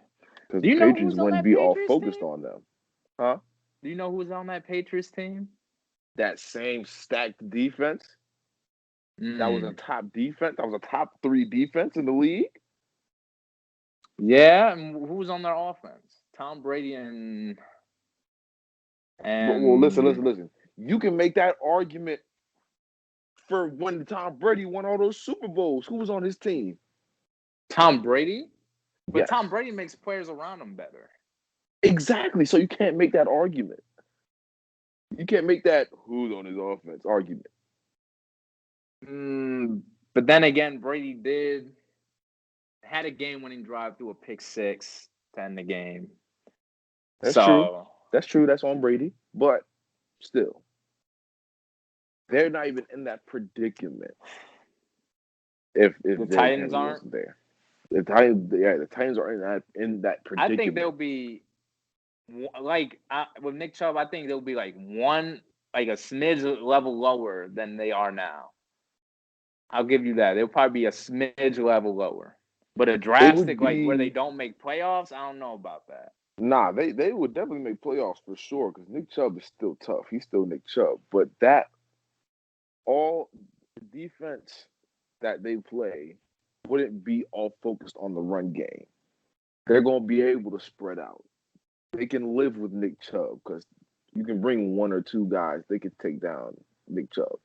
[SPEAKER 1] because
[SPEAKER 2] Do
[SPEAKER 1] the
[SPEAKER 2] you know
[SPEAKER 1] Patriots
[SPEAKER 2] who's on
[SPEAKER 1] wouldn't
[SPEAKER 2] that
[SPEAKER 1] be all
[SPEAKER 2] Patriots
[SPEAKER 1] focused
[SPEAKER 2] team?
[SPEAKER 1] on them. Huh?
[SPEAKER 2] Do you know who's on that Patriots team?
[SPEAKER 1] That same stacked defense, that was a
[SPEAKER 2] Mm.
[SPEAKER 1] top defense, that was a top three defense in the league.
[SPEAKER 2] Yeah, and who's on their offense? Tom Brady and
[SPEAKER 1] Well, listen,
[SPEAKER 2] and
[SPEAKER 1] listen, listen. You can make that argument for when Tom Brady won all those Super Bowls. Who was on his team?
[SPEAKER 2] Tom Brady, but
[SPEAKER 1] Yes,
[SPEAKER 2] Tom Brady makes players around him better.
[SPEAKER 1] exactly. So you can't make that argument. You can't make that who's on his offense argument.
[SPEAKER 2] But then again, Brady did had a game-winning drive through a pick six to end the game.
[SPEAKER 1] That's true.
[SPEAKER 2] So
[SPEAKER 1] That's true. That's on Brady. But still, they're not even in that predicament if
[SPEAKER 2] the
[SPEAKER 1] Derrick
[SPEAKER 2] Titans
[SPEAKER 1] Henry
[SPEAKER 2] aren't.
[SPEAKER 1] wasn't there. The Titans are in that
[SPEAKER 2] I think they'll
[SPEAKER 1] predicament.
[SPEAKER 2] be like with Nick Chubb. I think they'll be like like a smidge level lower than they are now. I'll give you that. They'll probably be a smidge level lower. But a
[SPEAKER 1] It would
[SPEAKER 2] drastic like where they
[SPEAKER 1] be
[SPEAKER 2] don't make playoffs, I don't know about that.
[SPEAKER 1] nah. They would definitely make playoffs for sure because Nick Chubb is still tough. He's still Nick Chubb. But that all the defense that they play wouldn't be all focused on the run game. They're gonna be able to spread out. They can live with Nick Chubb because you can bring one or two guys. They can take down Nick Chubb.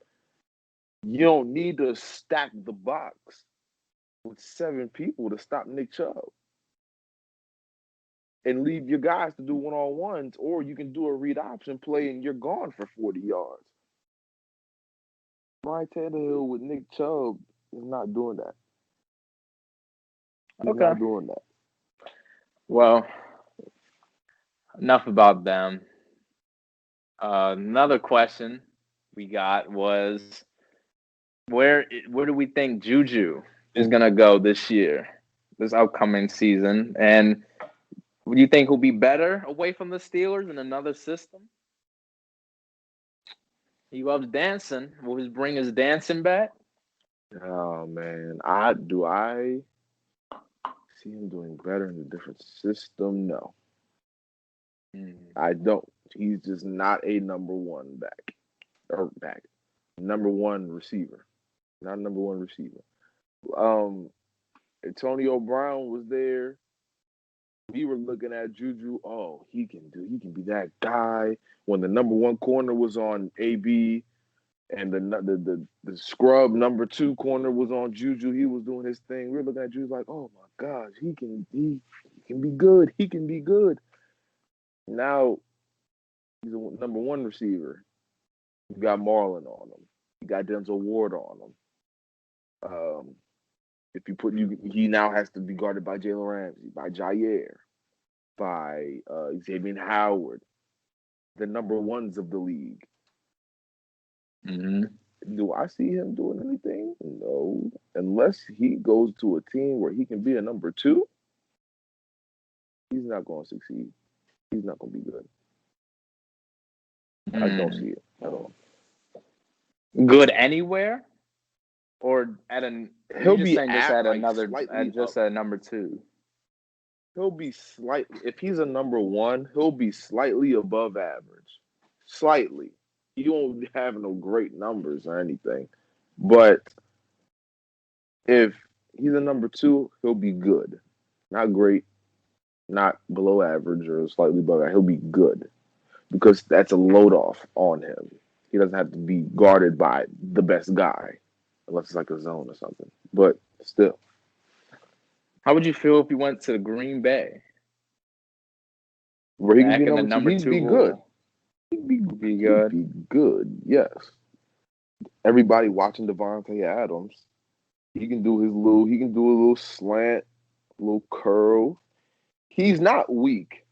[SPEAKER 1] You don't need to stack the box with seven people to stop Nick Chubb and leave your guys to do one on ones, or you can do a read option play and you're gone for 40 yards. Brian Tannehill with Nick Chubb is not doing that. He's
[SPEAKER 2] Okay.
[SPEAKER 1] not doing that.
[SPEAKER 2] Well, enough about them. Another question we got was where do we think Juju is gonna go this year, this upcoming season? And do you think he'll be better away from the Steelers in another system? He loves dancing. Will he bring his dancing back?
[SPEAKER 1] Oh man, I see him doing better in a different system. No, I don't. He's just not a number one back, number one receiver, not number one receiver. Um, Antonio Brown was there. We were looking at Juju. Oh, he can be that guy. When the number one corner was on AB and the scrub number two corner was on Juju, he was doing his thing. We were looking at Juju like, oh my gosh, he can be good. He can be good. Now he's a number one receiver. You got Marlon on him. You got Denzel Ward on him. If you put you, he now has to be guarded by Jalen Ramsey, by Jair, by Xavier Howard, the number ones of the league.
[SPEAKER 2] Mm-hmm.
[SPEAKER 1] Do I see him doing anything? No, unless he goes to a team where he can be a number two. He's not going to succeed. He's not going to be good. I don't see it at all.
[SPEAKER 2] Good anywhere, or at an?
[SPEAKER 1] He'll
[SPEAKER 2] You just
[SPEAKER 1] be
[SPEAKER 2] saying just
[SPEAKER 1] at
[SPEAKER 2] at
[SPEAKER 1] like
[SPEAKER 2] another,
[SPEAKER 1] slightly
[SPEAKER 2] at
[SPEAKER 1] up.
[SPEAKER 2] just at number two.
[SPEAKER 1] He'll be slightly. If he's a number one, he'll be slightly above average. Slightly. He won't have no great numbers or anything, but if he's a number two, he'll be good. Not great, not below average or slightly above average. He'll be good because that's a load off on him. He doesn't have to be guarded by the best guy unless it's like a zone or something. But still,
[SPEAKER 2] How would you feel if you went to Green Bay,
[SPEAKER 1] where he can be
[SPEAKER 2] back in the
[SPEAKER 1] number two,
[SPEAKER 2] number
[SPEAKER 1] he'd
[SPEAKER 2] two
[SPEAKER 1] be good.
[SPEAKER 2] role?
[SPEAKER 1] He'd be
[SPEAKER 2] Be
[SPEAKER 1] he'd
[SPEAKER 2] good.
[SPEAKER 1] be good. Yes. Everybody watching Devontae Adams. He can do a little slant, a little curl. He's not weak.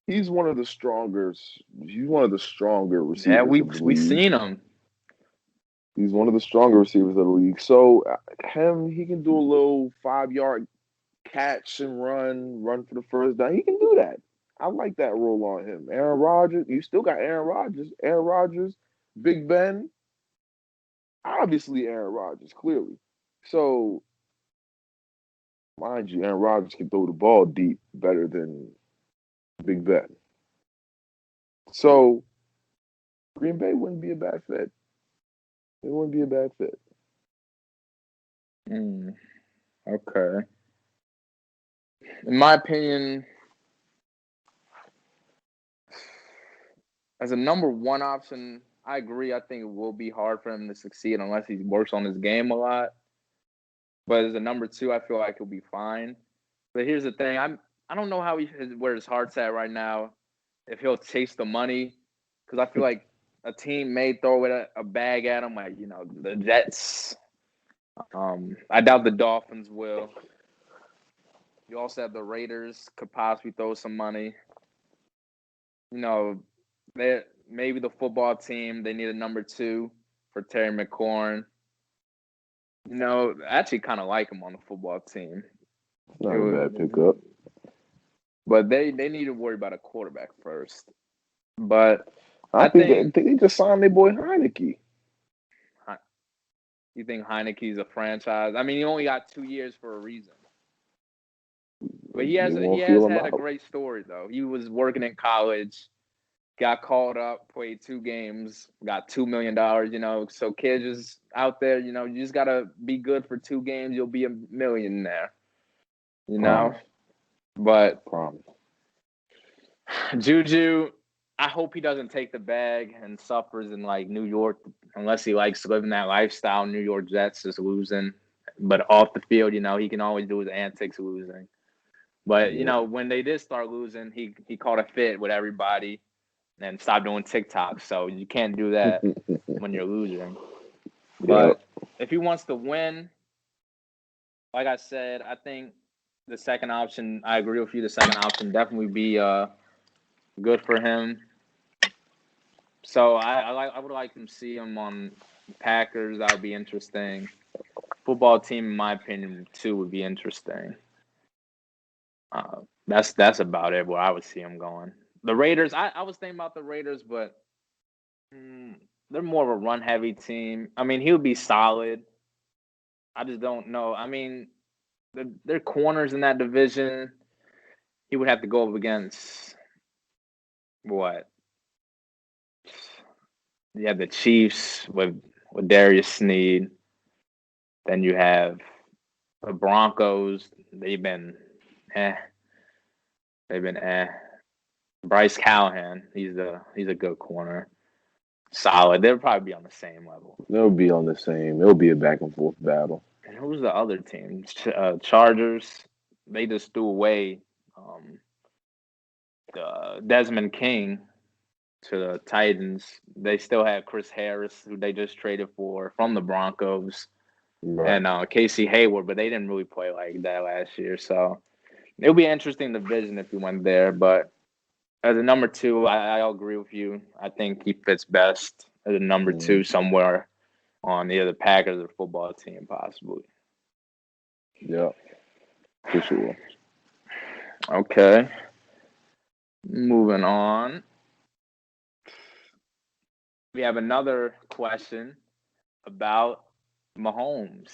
[SPEAKER 1] He's one of the stronger
[SPEAKER 2] Yeah,
[SPEAKER 1] receivers
[SPEAKER 2] we
[SPEAKER 1] of the
[SPEAKER 2] we
[SPEAKER 1] league.
[SPEAKER 2] seen him.
[SPEAKER 1] He's one of the stronger receivers of the league. So he can do a little 5 yard catch and run for the first down. He can do that. I like that role on him. Aaron Rodgers, you still got Aaron Rodgers. Aaron Rodgers, Big Ben, obviously Aaron Rodgers, clearly. So mind you, Aaron Rodgers can throw the ball deep better than Big Ben. So Green Bay wouldn't be a bad fit. It wouldn't be a bad fit.
[SPEAKER 2] Okay. In my opinion, as a number one option, I agree. I think it will be hard for him to succeed unless he works on his game a lot. But as a number two, I feel like he'll be fine. But here's the thing: I don't know where his heart's at right now. If he'll chase the money, because I feel like a team may throw a bag at him, like the Jets. I doubt the Dolphins will. You also have the Raiders could possibly throw some money. They maybe the football team they need a number two for Terry McLaurin. I actually kind of like him on the football team.
[SPEAKER 1] Not a bad pickup.
[SPEAKER 2] But they need to worry about a quarterback first. But
[SPEAKER 1] I think they just signed their boy Heineke.
[SPEAKER 2] You think Heineke's a franchise? I mean, he only got 2 years for a reason. But he has had a great story though. He was working in college, got called up, played 2 games, got $2 million. So kids just out there, you just gotta be good for 2 games, you'll be a millionaire.
[SPEAKER 1] Promise.
[SPEAKER 2] But
[SPEAKER 1] Promise.
[SPEAKER 2] Juju, I hope he doesn't take the bag and suffers in like New York, unless he likes living that lifestyle. New York Jets just losing, but off the field, he can always do his antics losing. But when they did start losing, he caught a fit with everybody and stopped doing TikTok. So you can't do that when you're losing. But if he wants to win, like I said, I think the second option. I agree with you. The second option definitely be good for him. So I would like to see him on Packers. That would be interesting. Football team, in my opinion, too, would be interesting. That's about it. Where I would see him going. The Raiders. I was thinking about the Raiders, but they're more of a run heavy team. I mean, he would be solid. I just don't know. I mean, they're corners in that division. He would have to go up against what? You have the Chiefs with Darius Sneed. Then you have The Broncos, eh. They've been eh. Bryce Callahan, he's a good corner. Solid. They'll probably be on the same level.
[SPEAKER 1] They'll be on the same. It'll be a back and forth battle.
[SPEAKER 2] And who's the other team? Chargers. They just threw away um, Desmond King to the Titans. They still had Chris Harris, who they just traded for from the Broncos,
[SPEAKER 1] Right.
[SPEAKER 2] and Casey Hayward, but they didn't really play like that last year. So it'll be an interesting division if we went there. But as a number two, I agree with you. I think he fits best as a number two somewhere on either the Packers or the football team, possibly.
[SPEAKER 1] Yeah, for sure.
[SPEAKER 2] Okay. Moving on. We have another question about Mahomes.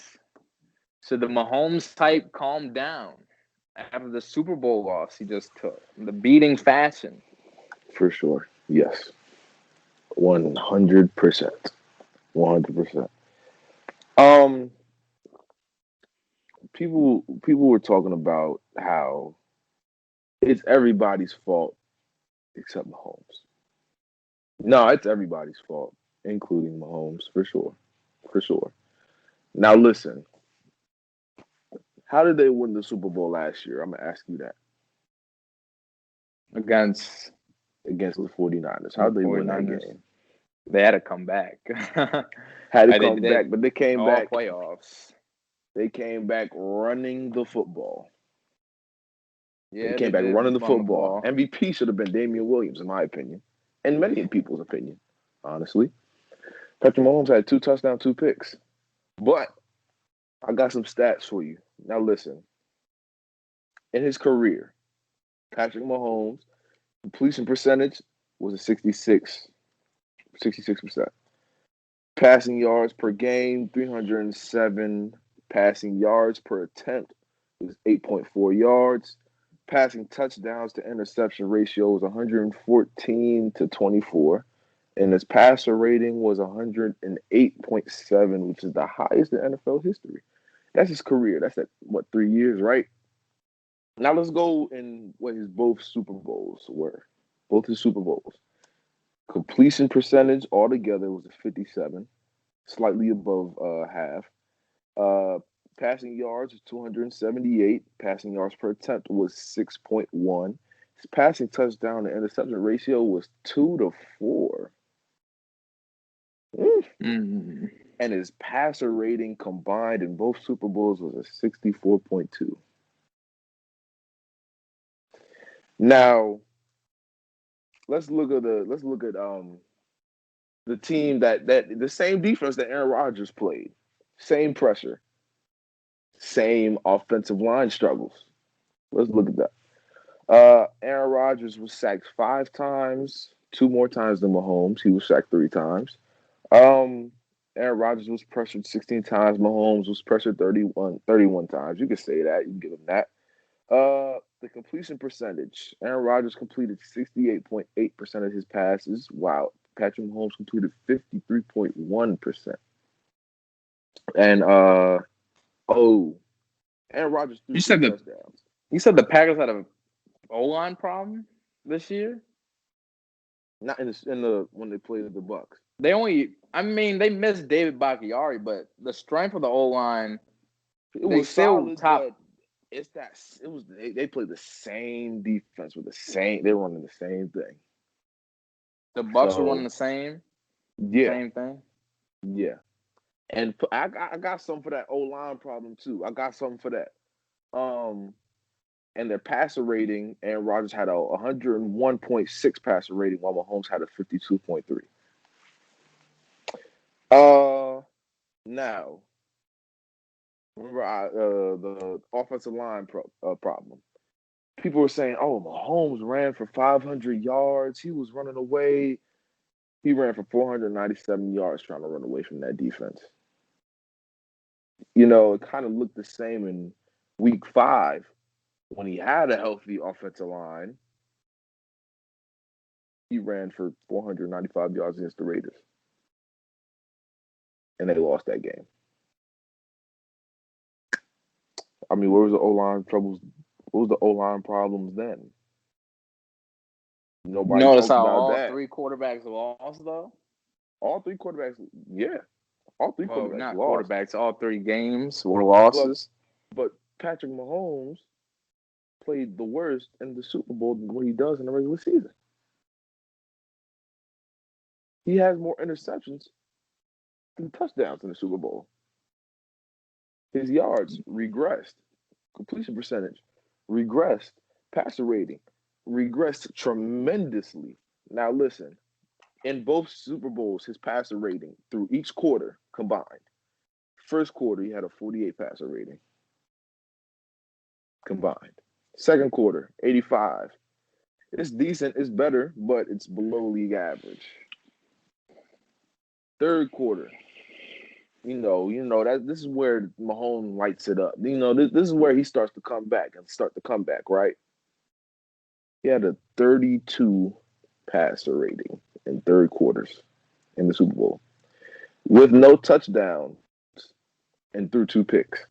[SPEAKER 2] So the Mahomes type calmed down after the Super Bowl loss he just took, the beating fashion.
[SPEAKER 1] For sure. Yes. 100%. 100%. Um, people were talking about how it's everybody's fault except Mahomes. No, it's everybody's fault, including Mahomes, for sure. For sure. Now listen, how did they win the Super Bowl last year? I'm gonna ask you that.
[SPEAKER 2] Against
[SPEAKER 1] Against the 49ers. How
[SPEAKER 2] the
[SPEAKER 1] did they win that
[SPEAKER 2] 49ers.
[SPEAKER 1] game?
[SPEAKER 2] They had to come back.
[SPEAKER 1] Had to
[SPEAKER 2] They
[SPEAKER 1] come
[SPEAKER 2] did
[SPEAKER 1] back, but they came
[SPEAKER 2] all
[SPEAKER 1] back.
[SPEAKER 2] playoffs.
[SPEAKER 1] They came back running the football. They
[SPEAKER 2] Yeah,
[SPEAKER 1] came
[SPEAKER 2] they
[SPEAKER 1] back
[SPEAKER 2] did
[SPEAKER 1] running the
[SPEAKER 2] run the
[SPEAKER 1] football.
[SPEAKER 2] ball.
[SPEAKER 1] MVP should have been Damian Williams, in my opinion, and many people's opinion, honestly. Patrick Mahomes had 2 touchdowns, 2 picks. But I got some stats for you. Now listen. In his career, Patrick Mahomes' completion percentage was a 66%. Passing yards per game, 307. Passing yards per attempt was 8.4 yards. Passing touchdowns to interception ratio was 114 to 24. And his passer rating was 108.7, which is the highest in NFL history. That's his career. That's at what, 3 years, right? Now let's go in what his both Super Bowls were. Both his Super Bowls. Completion percentage altogether was a 57, slightly above half. Uh, Passing yards was 278. Passing yards per attempt was 6.1. His passing touchdown to interception ratio was 2 to 4.
[SPEAKER 2] Mm.
[SPEAKER 1] And his passer rating combined in both Super Bowls was a 64.2. Now let's look at the team that the same defense that Aaron Rodgers played, same pressure, same offensive line struggles. Let's look at that. Aaron Rodgers was sacked 5 times, 2 more times than Mahomes. He was sacked 3 times. Um, Aaron Rodgers was pressured 16 times. Mahomes was pressured 31 times. You can say that. You can give him that. The completion percentage. Aaron Rodgers completed 68.8% of his passes, while Patrick Mahomes completed 53.1%. And Aaron Rodgers threw
[SPEAKER 2] You
[SPEAKER 1] three
[SPEAKER 2] said
[SPEAKER 1] touchdowns.
[SPEAKER 2] the Packers had a O-line problem this year.
[SPEAKER 1] Not in the when they played the Bucks.
[SPEAKER 2] They missed David Bakhtiari, but the strength of the O-line,
[SPEAKER 1] It
[SPEAKER 2] they
[SPEAKER 1] was
[SPEAKER 2] still
[SPEAKER 1] solid,
[SPEAKER 2] top.
[SPEAKER 1] but they played the same defense with the same. They're running the same thing.
[SPEAKER 2] The Bucks were running
[SPEAKER 1] So
[SPEAKER 2] the
[SPEAKER 1] yeah,
[SPEAKER 2] same thing.
[SPEAKER 1] yeah. And I got something for that O line problem too. I got something for that. Um, and their passer rating, Aaron Rodgers had a 101.6 passer rating, while Mahomes had a 52.3. Now remember the offensive line problem. People were saying, "Oh, Mahomes ran for 500 yards. He was running away. He ran for 497 yards trying to run away from that defense." It kind of looked the same in week 5 when he had a healthy offensive line. He ran for 495 yards against the Raiders, and they lost that game. I mean, where was the O line troubles? What was the O line problems then?
[SPEAKER 2] You
[SPEAKER 1] Nobody
[SPEAKER 2] notice
[SPEAKER 1] talked
[SPEAKER 2] how
[SPEAKER 1] about
[SPEAKER 2] all
[SPEAKER 1] that.
[SPEAKER 2] three quarterbacks lost, though?
[SPEAKER 1] All three quarterbacks, yeah, all three
[SPEAKER 2] Well,
[SPEAKER 1] quarterbacks
[SPEAKER 2] not
[SPEAKER 1] lost.
[SPEAKER 2] quarterbacks. All three games were
[SPEAKER 1] But
[SPEAKER 2] losses.
[SPEAKER 1] but Patrick Mahomes played the worst in the Super Bowl than what he does in the regular season. He has more interceptions than touchdowns in the Super Bowl. His yards regressed, completion percentage regressed, passer rating regressed tremendously. Now listen, in both Super Bowls, his passer rating through each quarter combined. First quarter, he had a 48 passer rating combined. Second quarter, 85. It's decent, it's better, but it's below league average. Third quarter, that this is where Mahomes lights it up. This is where he starts to come back and start the comeback, right? He had a 32 passer rating in third quarters in the Super Bowl with no touchdowns and threw 2 picks.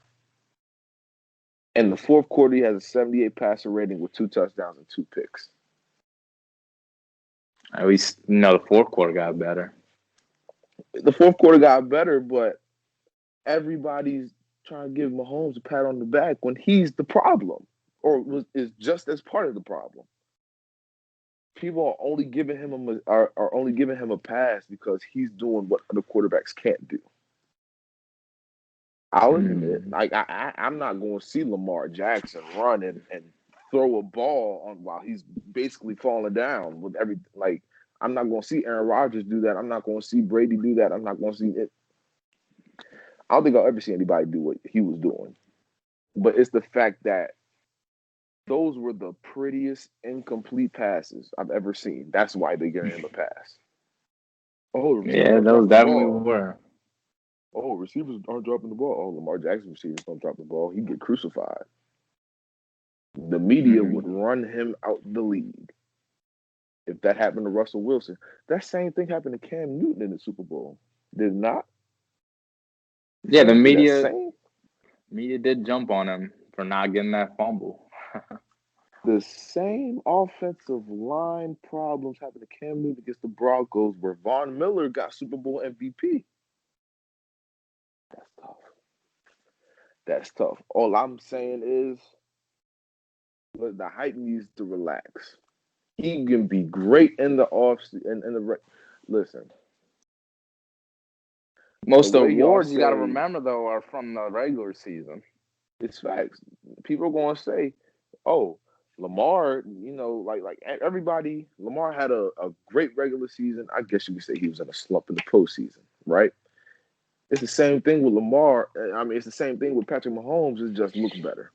[SPEAKER 1] In the fourth quarter, he has a 78 passer rating with 2 touchdowns and 2 picks.
[SPEAKER 2] At least, the fourth quarter got better.
[SPEAKER 1] The fourth quarter got better, but everybody's trying to give Mahomes a pat on the back when he's the problem, or is just as part of the problem. People are only giving him are only giving him a pass because he's doing what other quarterbacks can't do. I'll admit, I'm not going to see Lamar Jackson run and throw a ball on while he's basically falling down with every like. I'm not going to see Aaron Rodgers do that. I'm not going to see Brady do that. I'm not going to see it. I don't think I'll ever see anybody do what he was doing. But it's the fact that those were the prettiest incomplete passes I've ever seen. That's why they're giving him a pass. Oh, receivers
[SPEAKER 2] Yeah,
[SPEAKER 1] aren't
[SPEAKER 2] those
[SPEAKER 1] dropping the
[SPEAKER 2] definitely
[SPEAKER 1] ball.
[SPEAKER 2] were.
[SPEAKER 1] Oh, receivers aren't dropping the ball. Oh, Lamar Jackson receivers don't drop the ball. He'd get crucified. The media would run him out the league. If that happened to Russell Wilson, that same thing happened to Cam Newton in the Super Bowl. Did it not?
[SPEAKER 2] Yeah, the
[SPEAKER 1] Did that
[SPEAKER 2] media
[SPEAKER 1] same
[SPEAKER 2] media did jump on him for not getting that fumble.
[SPEAKER 1] the same offensive line problems happened to Cam Newton against the Broncos where Von Miller got Super Bowl MVP. That's tough. That's tough. All I'm saying is the hype needs to relax. He can be great in the off and in the listen. The
[SPEAKER 2] Most
[SPEAKER 1] way y'all
[SPEAKER 2] awards you got to
[SPEAKER 1] say
[SPEAKER 2] remember though are from the regular season.
[SPEAKER 1] it's facts. People are going to say, "Oh, Lamar, like everybody, Lamar had a great regular season. I guess you could say he was in a slump in the postseason, right?" It's the same thing with Lamar. I mean, it's the same thing with Patrick Mahomes. It just looks better.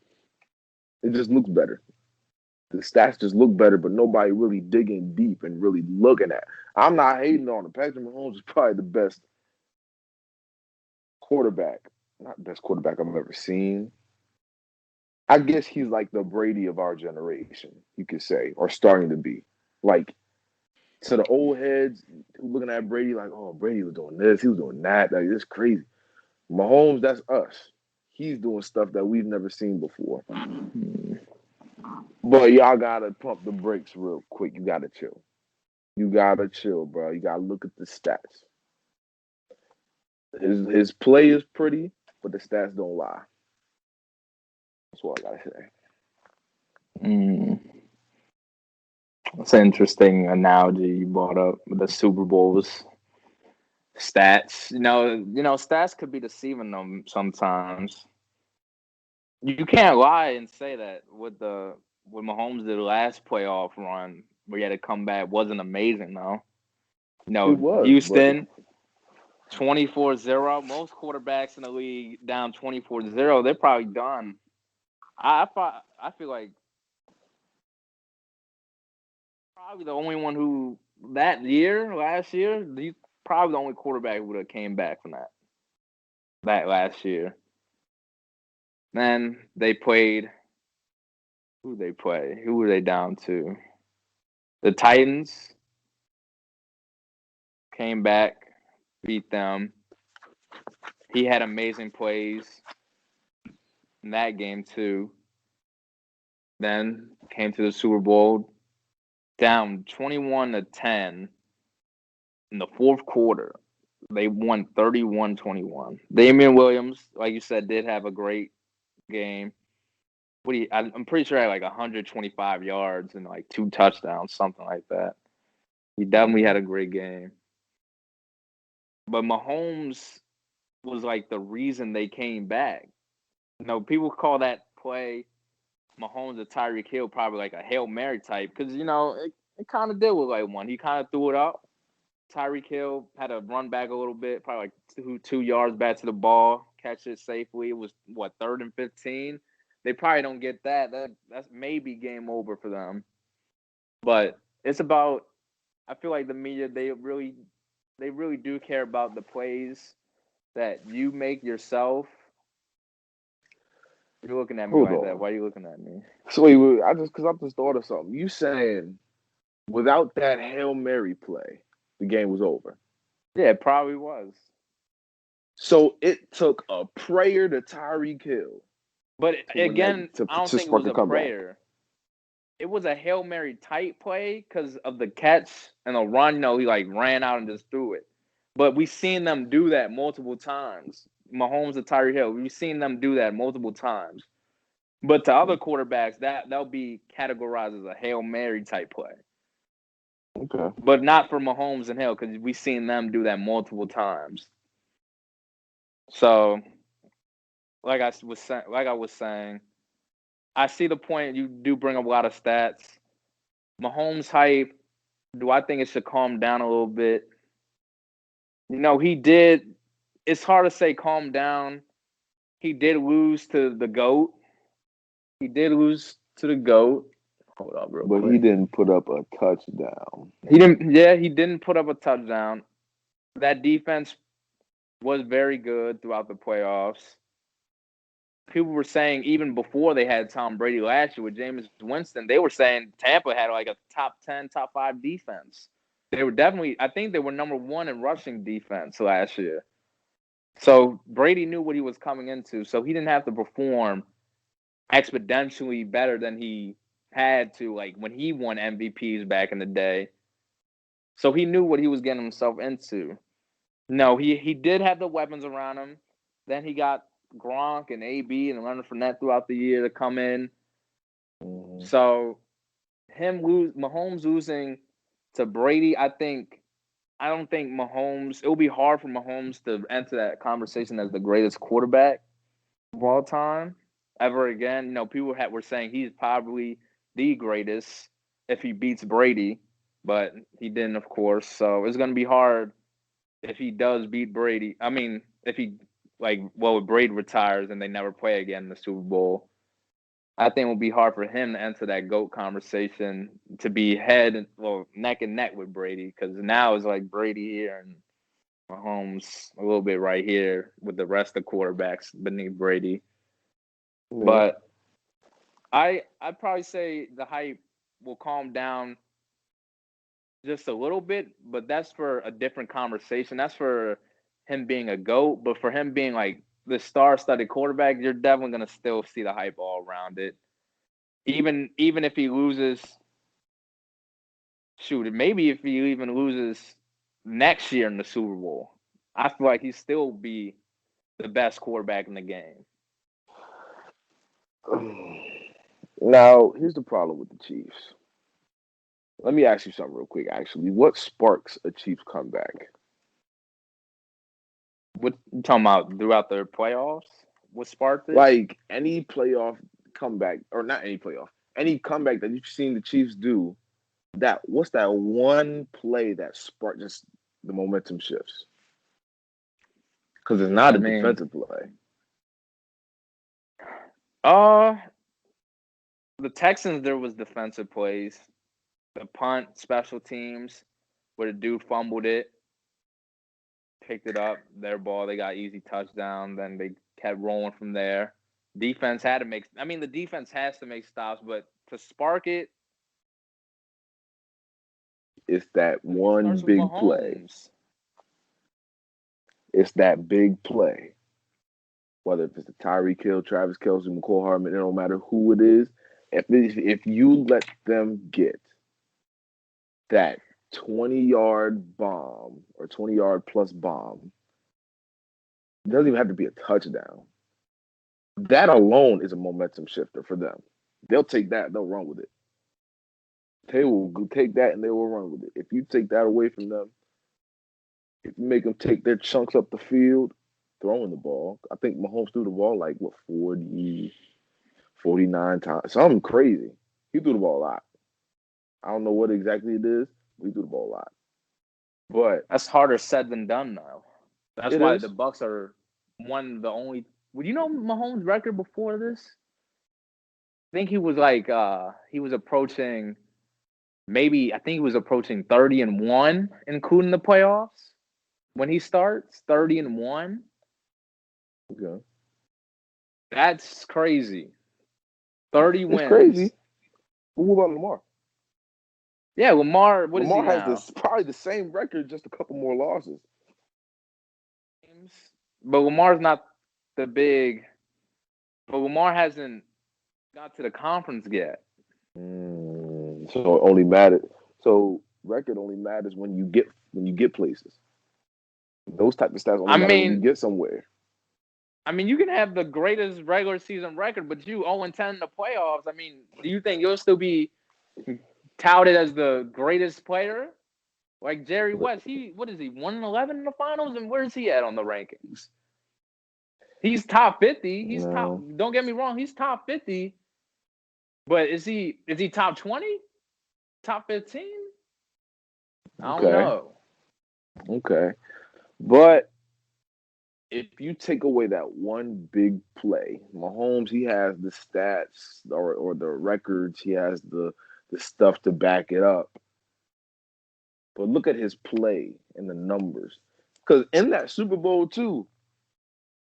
[SPEAKER 1] It just looks better. The stats just look better, but nobody really digging deep and really looking at. I'm not hating on him. Patrick Mahomes is probably the best quarterback, not best quarterback I've ever seen. I guess he's like the Brady of our generation, you could say, or starting to be. Like to the old heads who looking at Brady like, oh, Brady was doing this, he was doing that. Like it's crazy. Mahomes, that's us. He's doing stuff that we've never seen before. But y'all gotta pump the brakes real quick. You gotta chill. You gotta chill, bro. You gotta look at the stats. His play is pretty, but the stats don't lie. That's what I gotta say.
[SPEAKER 2] Mm. That's an interesting analogy you brought up with the Super Bowls stats. Stats could be deceiving them sometimes. You can't lie and say that what Mahomes did last playoff run where he had to come back wasn't amazing though.
[SPEAKER 1] It was, but
[SPEAKER 2] Houston 24-0. Most quarterbacks in the league down 24-0, they're probably done. I feel like probably the only one who last year, he's probably the only quarterback who would have came back from that last year. Then they played. Who they play? Who were they down to? The Titans came back, beat them. He had amazing plays. in that game too. Then came to the Super Bowl down 21-10 in the fourth quarter. They won 31-21. Damian Williams, like you said, did have a great game. I'm pretty sure I had like 125 yards and like 2 touchdowns, something like that. He definitely
[SPEAKER 1] Mm-hmm.
[SPEAKER 2] had a great game. But Mahomes was like the reason they came back. People call that play Mahomes to Tyreek Hill probably like a Hail Mary type because it kind of did look like one. He kind of threw it up. Tyreek Hill had to run back a little bit, probably like two yards back to the ball, catch it safely. It was what, 3rd and 15. They probably don't get that. That's maybe game over for them. But it's about. I feel like the media they really do care about the plays that you make yourself. You're looking at me
[SPEAKER 1] Hold
[SPEAKER 2] like that.
[SPEAKER 1] on.
[SPEAKER 2] Why are you looking at me?
[SPEAKER 1] So wait, I just thought of something. You saying without that Hail Mary play, the game was over.
[SPEAKER 2] Yeah, it probably was.
[SPEAKER 1] So it took a prayer to Tyreek Hill
[SPEAKER 2] But
[SPEAKER 1] to win that
[SPEAKER 2] again, I don't
[SPEAKER 1] to
[SPEAKER 2] think it
[SPEAKER 1] spark
[SPEAKER 2] was
[SPEAKER 1] a
[SPEAKER 2] a
[SPEAKER 1] comeback.
[SPEAKER 2] prayer. It was a Hail Mary type play because of the catch and the run. He like ran out and just threw it. But we've seen them do that multiple times. Mahomes and Tyreek Hill, we've seen them do that multiple times. But to other quarterbacks, that'll be categorized as a Hail Mary type play.
[SPEAKER 1] Okay.
[SPEAKER 2] But not for Mahomes and Hill because we've seen them do that multiple times. So, like I was saying, I see the point. You do bring up a lot of stats. Mahomes hype. Do I think it should calm down a little bit? He did. It's hard to say calm down. He did lose to the GOAT. He did lose to the GOAT. Hold up, real
[SPEAKER 1] But he
[SPEAKER 2] quick.
[SPEAKER 1] didn't put up a touchdown.
[SPEAKER 2] He didn't. Yeah, he didn't put up a touchdown. That defense was very good throughout the playoffs. People were saying even before they had Tom Brady last year with Jameis Winston, they were saying Tampa had like a top 10, top 5 defense. They were definitely, I think they were number 1 in rushing defense last year. So Brady knew what he was coming into, so he didn't have to perform exponentially better than he had to, like when he won MVPs back in the day. So he knew what he was getting himself into. No, he did have the weapons around him. Then he got Gronk and AB and Leonard Fournette throughout the year to come in.
[SPEAKER 1] Mm-hmm.
[SPEAKER 2] So Mahomes losing to Brady, I don't think Mahomes. It will be hard for Mahomes to enter that conversation as the greatest quarterback of all time ever again. People were saying he's probably the greatest if he beats Brady, but he didn't, of course. So it's going to be hard if he does beat Brady. I mean, if he if Brady retires and they never play again in the Super Bowl, I think it will be hard for him to enter that GOAT conversation to be neck and neck with Brady because now it's like Brady here and Mahomes a little bit right here with the rest of the quarterbacks beneath Brady.
[SPEAKER 1] Yeah.
[SPEAKER 2] But I'd probably say the hype will calm down just a little bit, but that's for a different conversation. That's for him being a GOAT, but for him being like the star-studded quarterback, you're definitely gonna still see the hype all around it. Even if he loses, shoot, maybe if he even loses next year in the Super Bowl, I feel like he'd still be the best quarterback in the game.
[SPEAKER 1] Now, here's the problem with the Chiefs. Let me ask you something real quick, actually. What sparks a Chiefs comeback?
[SPEAKER 2] What you talking about throughout the playoffs? What sparked it?
[SPEAKER 1] Like any playoff comeback, or not any playoff, any comeback that you've seen the Chiefs do, what's that one play that sparked just the momentum shifts? Because it's not
[SPEAKER 2] I
[SPEAKER 1] a
[SPEAKER 2] mean,
[SPEAKER 1] defensive play.
[SPEAKER 2] uh, the Texans there was defensive plays, the punt, special teams, where the dude fumbled it, picked it up, their ball, they got easy touchdown, then they kept rolling from there. Defense had to make. I mean, the defense has to make stops, but to spark it,
[SPEAKER 1] It's that
[SPEAKER 2] it
[SPEAKER 1] one
[SPEAKER 2] starts with
[SPEAKER 1] big play.
[SPEAKER 2] Mahomes.
[SPEAKER 1] It's that big play. whether if it's the Tyreek Hill, Travis Kelce, McCall Hardman, it don't matter who it is. If you let them get that 20-yard bomb or 20-yard plus bomb, it doesn't even have to be a touchdown. That alone is a momentum shifter for them. They'll take that. They'll run with it. They will take that and they will run with it. If you take that away from them, if you make them take their chunks up the field, throwing the ball, I think Mahomes threw the ball like, 40, 49 times. Something crazy. He threw the ball a lot. I don't know what exactly it is, but he threw the ball a lot. But
[SPEAKER 2] That's harder said than done, though. That's
[SPEAKER 1] it
[SPEAKER 2] why
[SPEAKER 1] is.
[SPEAKER 2] the Bucks are one of the only. Would you know Mahomes' record before this? I think he was he was approaching maybe I think he was approaching 30-1, including the playoffs. When he starts 30-1,
[SPEAKER 1] Okay.
[SPEAKER 2] that's crazy. 30
[SPEAKER 1] It's
[SPEAKER 2] wins.
[SPEAKER 1] crazy. But what about Lamar?
[SPEAKER 2] Yeah, Lamar. What is he
[SPEAKER 1] Lamar has
[SPEAKER 2] now?
[SPEAKER 1] this probably the same record, just a couple more losses.
[SPEAKER 2] But Lamar's not the big. But Lamar hasn't got to the conference yet.
[SPEAKER 1] So it only matters. So record only matters when you get places. Those type of stats only
[SPEAKER 2] I
[SPEAKER 1] matter when you
[SPEAKER 2] mean,
[SPEAKER 1] get somewhere.
[SPEAKER 2] you can have the greatest regular season record, but you 0-10 in the playoffs. I mean, do you think you'll still be touted as the greatest player? Like Jerry West, what is he 1-11 in the finals, and where's he at on the rankings? He's top 50. He's top.
[SPEAKER 1] No.
[SPEAKER 2] Don't get me wrong, he's top 50. But is he top 20? Top 15? I don't
[SPEAKER 1] Okay.
[SPEAKER 2] know.
[SPEAKER 1] Okay. But if you take away that one big play, Mahomes, he has the stats or the records, he has the stuff to back it up. But look at his play and the numbers. Because in that Super Bowl too,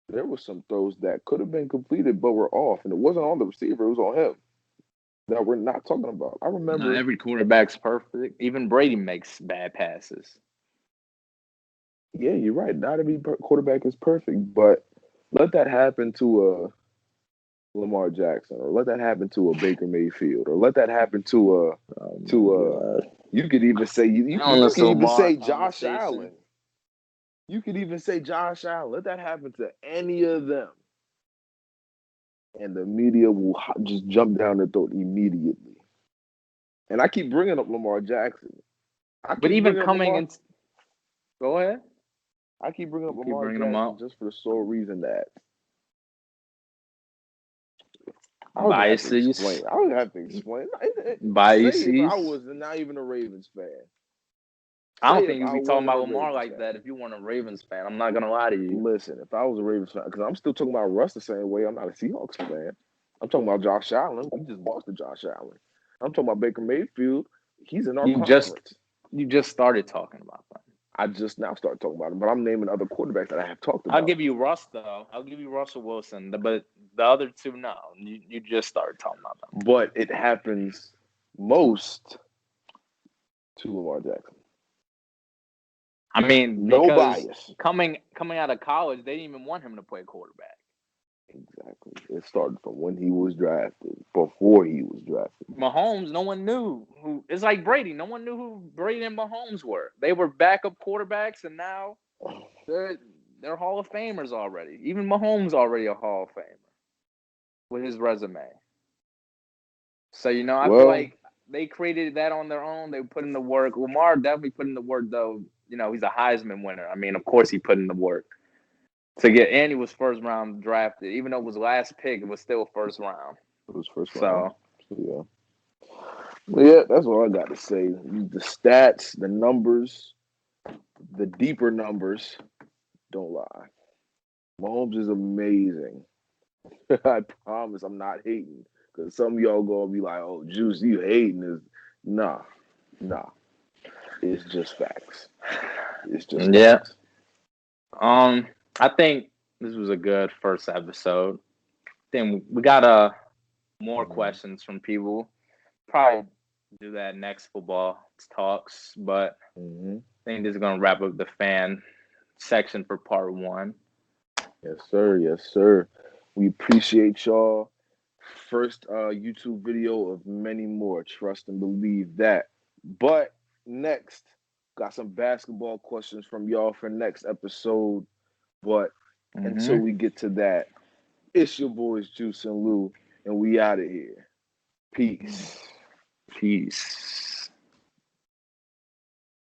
[SPEAKER 1] there were some throws that could have been completed but were off, and it wasn't on the receiver; it was on him. That we're not talking about. I
[SPEAKER 2] Not
[SPEAKER 1] remember.
[SPEAKER 2] every quarterback's perfect. Even Brady makes bad passes.
[SPEAKER 1] Yeah, you're right. Not every quarterback is perfect, but let that happen to a Lamar Jackson, or let that happen to a Baker Mayfield, or let that happen to a
[SPEAKER 2] Oh my
[SPEAKER 1] to a.
[SPEAKER 2] god.
[SPEAKER 1] You could even say
[SPEAKER 2] On
[SPEAKER 1] you
[SPEAKER 2] this
[SPEAKER 1] could even
[SPEAKER 2] Lamar
[SPEAKER 1] say Josh
[SPEAKER 2] conversation.
[SPEAKER 1] Allen. You could even say Josh Allen. Let that happen to any of them, and the media will just jump down their throat immediately. And I keep bringing up Lamar Jackson. I
[SPEAKER 2] But
[SPEAKER 1] keep
[SPEAKER 2] even
[SPEAKER 1] bringing up
[SPEAKER 2] coming
[SPEAKER 1] Lamar.
[SPEAKER 2] in, go ahead.
[SPEAKER 1] I keep bringing up
[SPEAKER 2] Keep
[SPEAKER 1] Lamar
[SPEAKER 2] bringing them
[SPEAKER 1] Jackson
[SPEAKER 2] up.
[SPEAKER 1] just for the sole reason that I would have to
[SPEAKER 2] Biases.
[SPEAKER 1] explain. I would have to explain. Say if I
[SPEAKER 2] Biases.
[SPEAKER 1] was not even a Ravens fan.
[SPEAKER 2] I
[SPEAKER 1] Say
[SPEAKER 2] don't
[SPEAKER 1] if
[SPEAKER 2] think you'd
[SPEAKER 1] I
[SPEAKER 2] be talking
[SPEAKER 1] wasn't
[SPEAKER 2] about
[SPEAKER 1] a
[SPEAKER 2] Lamar
[SPEAKER 1] Ravens
[SPEAKER 2] like
[SPEAKER 1] fan.
[SPEAKER 2] that if you weren't a Ravens fan. I'm not gonna lie to you.
[SPEAKER 1] Listen, if I was a Ravens fan, because I'm still talking about Russ the same way, I'm not a Seahawks fan. I'm talking about Josh Allen. We just lost to Josh Allen. I'm talking about Baker Mayfield. He's in our
[SPEAKER 2] You just
[SPEAKER 1] conference.
[SPEAKER 2] you just started talking about them.
[SPEAKER 1] I just now started talking about him, but I'm naming other quarterbacks that I have talked
[SPEAKER 2] I'll
[SPEAKER 1] about.
[SPEAKER 2] give you Russ though. I'll give you Russell Wilson, but the other two, no. You just started talking about them.
[SPEAKER 1] But it happens most to Lamar Jackson.
[SPEAKER 2] I mean,
[SPEAKER 1] No
[SPEAKER 2] because
[SPEAKER 1] bias.
[SPEAKER 2] coming out of college, they didn't even want him to play quarterback.
[SPEAKER 1] Exactly. It started from when he was drafted, before he was drafted.
[SPEAKER 2] Mahomes, no one knew who. It's like Brady. No one knew who Brady and Mahomes were. They were backup quarterbacks, and now they're Hall of Famers already. Even Mahomes already a Hall of Famer with his resume. So I feel
[SPEAKER 1] Well,
[SPEAKER 2] like they created that on their own. They put in the work. Lamar definitely put in the work, though. He's a Heisman winner. I mean, of course he put in the work to get. And he was first round drafted, even though it was last pick. It was still first round.
[SPEAKER 1] it was first round.
[SPEAKER 2] So
[SPEAKER 1] So, yeah. Well, yeah, that's all I got to say. The stats, the numbers, the deeper numbers don't lie. Mahomes is amazing. I promise I'm not hating. Because some of y'all going to be like, oh, Juice, you hating this. Nah, nah. It's just facts. It's just
[SPEAKER 2] yeah,
[SPEAKER 1] facts.
[SPEAKER 2] I think this was a good first episode. Then we got more
[SPEAKER 1] Mm-hmm.
[SPEAKER 2] questions from people. Probably do that next football talks, but
[SPEAKER 1] Mm-hmm.
[SPEAKER 2] I think this is gonna wrap up the fan section for part one.
[SPEAKER 1] Yes, Yes, sir. Yes, sir. We appreciate y'all. First YouTube video of many more. Trust and believe that. But next, got some basketball questions from y'all for next episode. But until
[SPEAKER 2] Mm-hmm.
[SPEAKER 1] we get to that, it's your boys Juice and Lou, and we out of here. Peace.
[SPEAKER 2] Peace.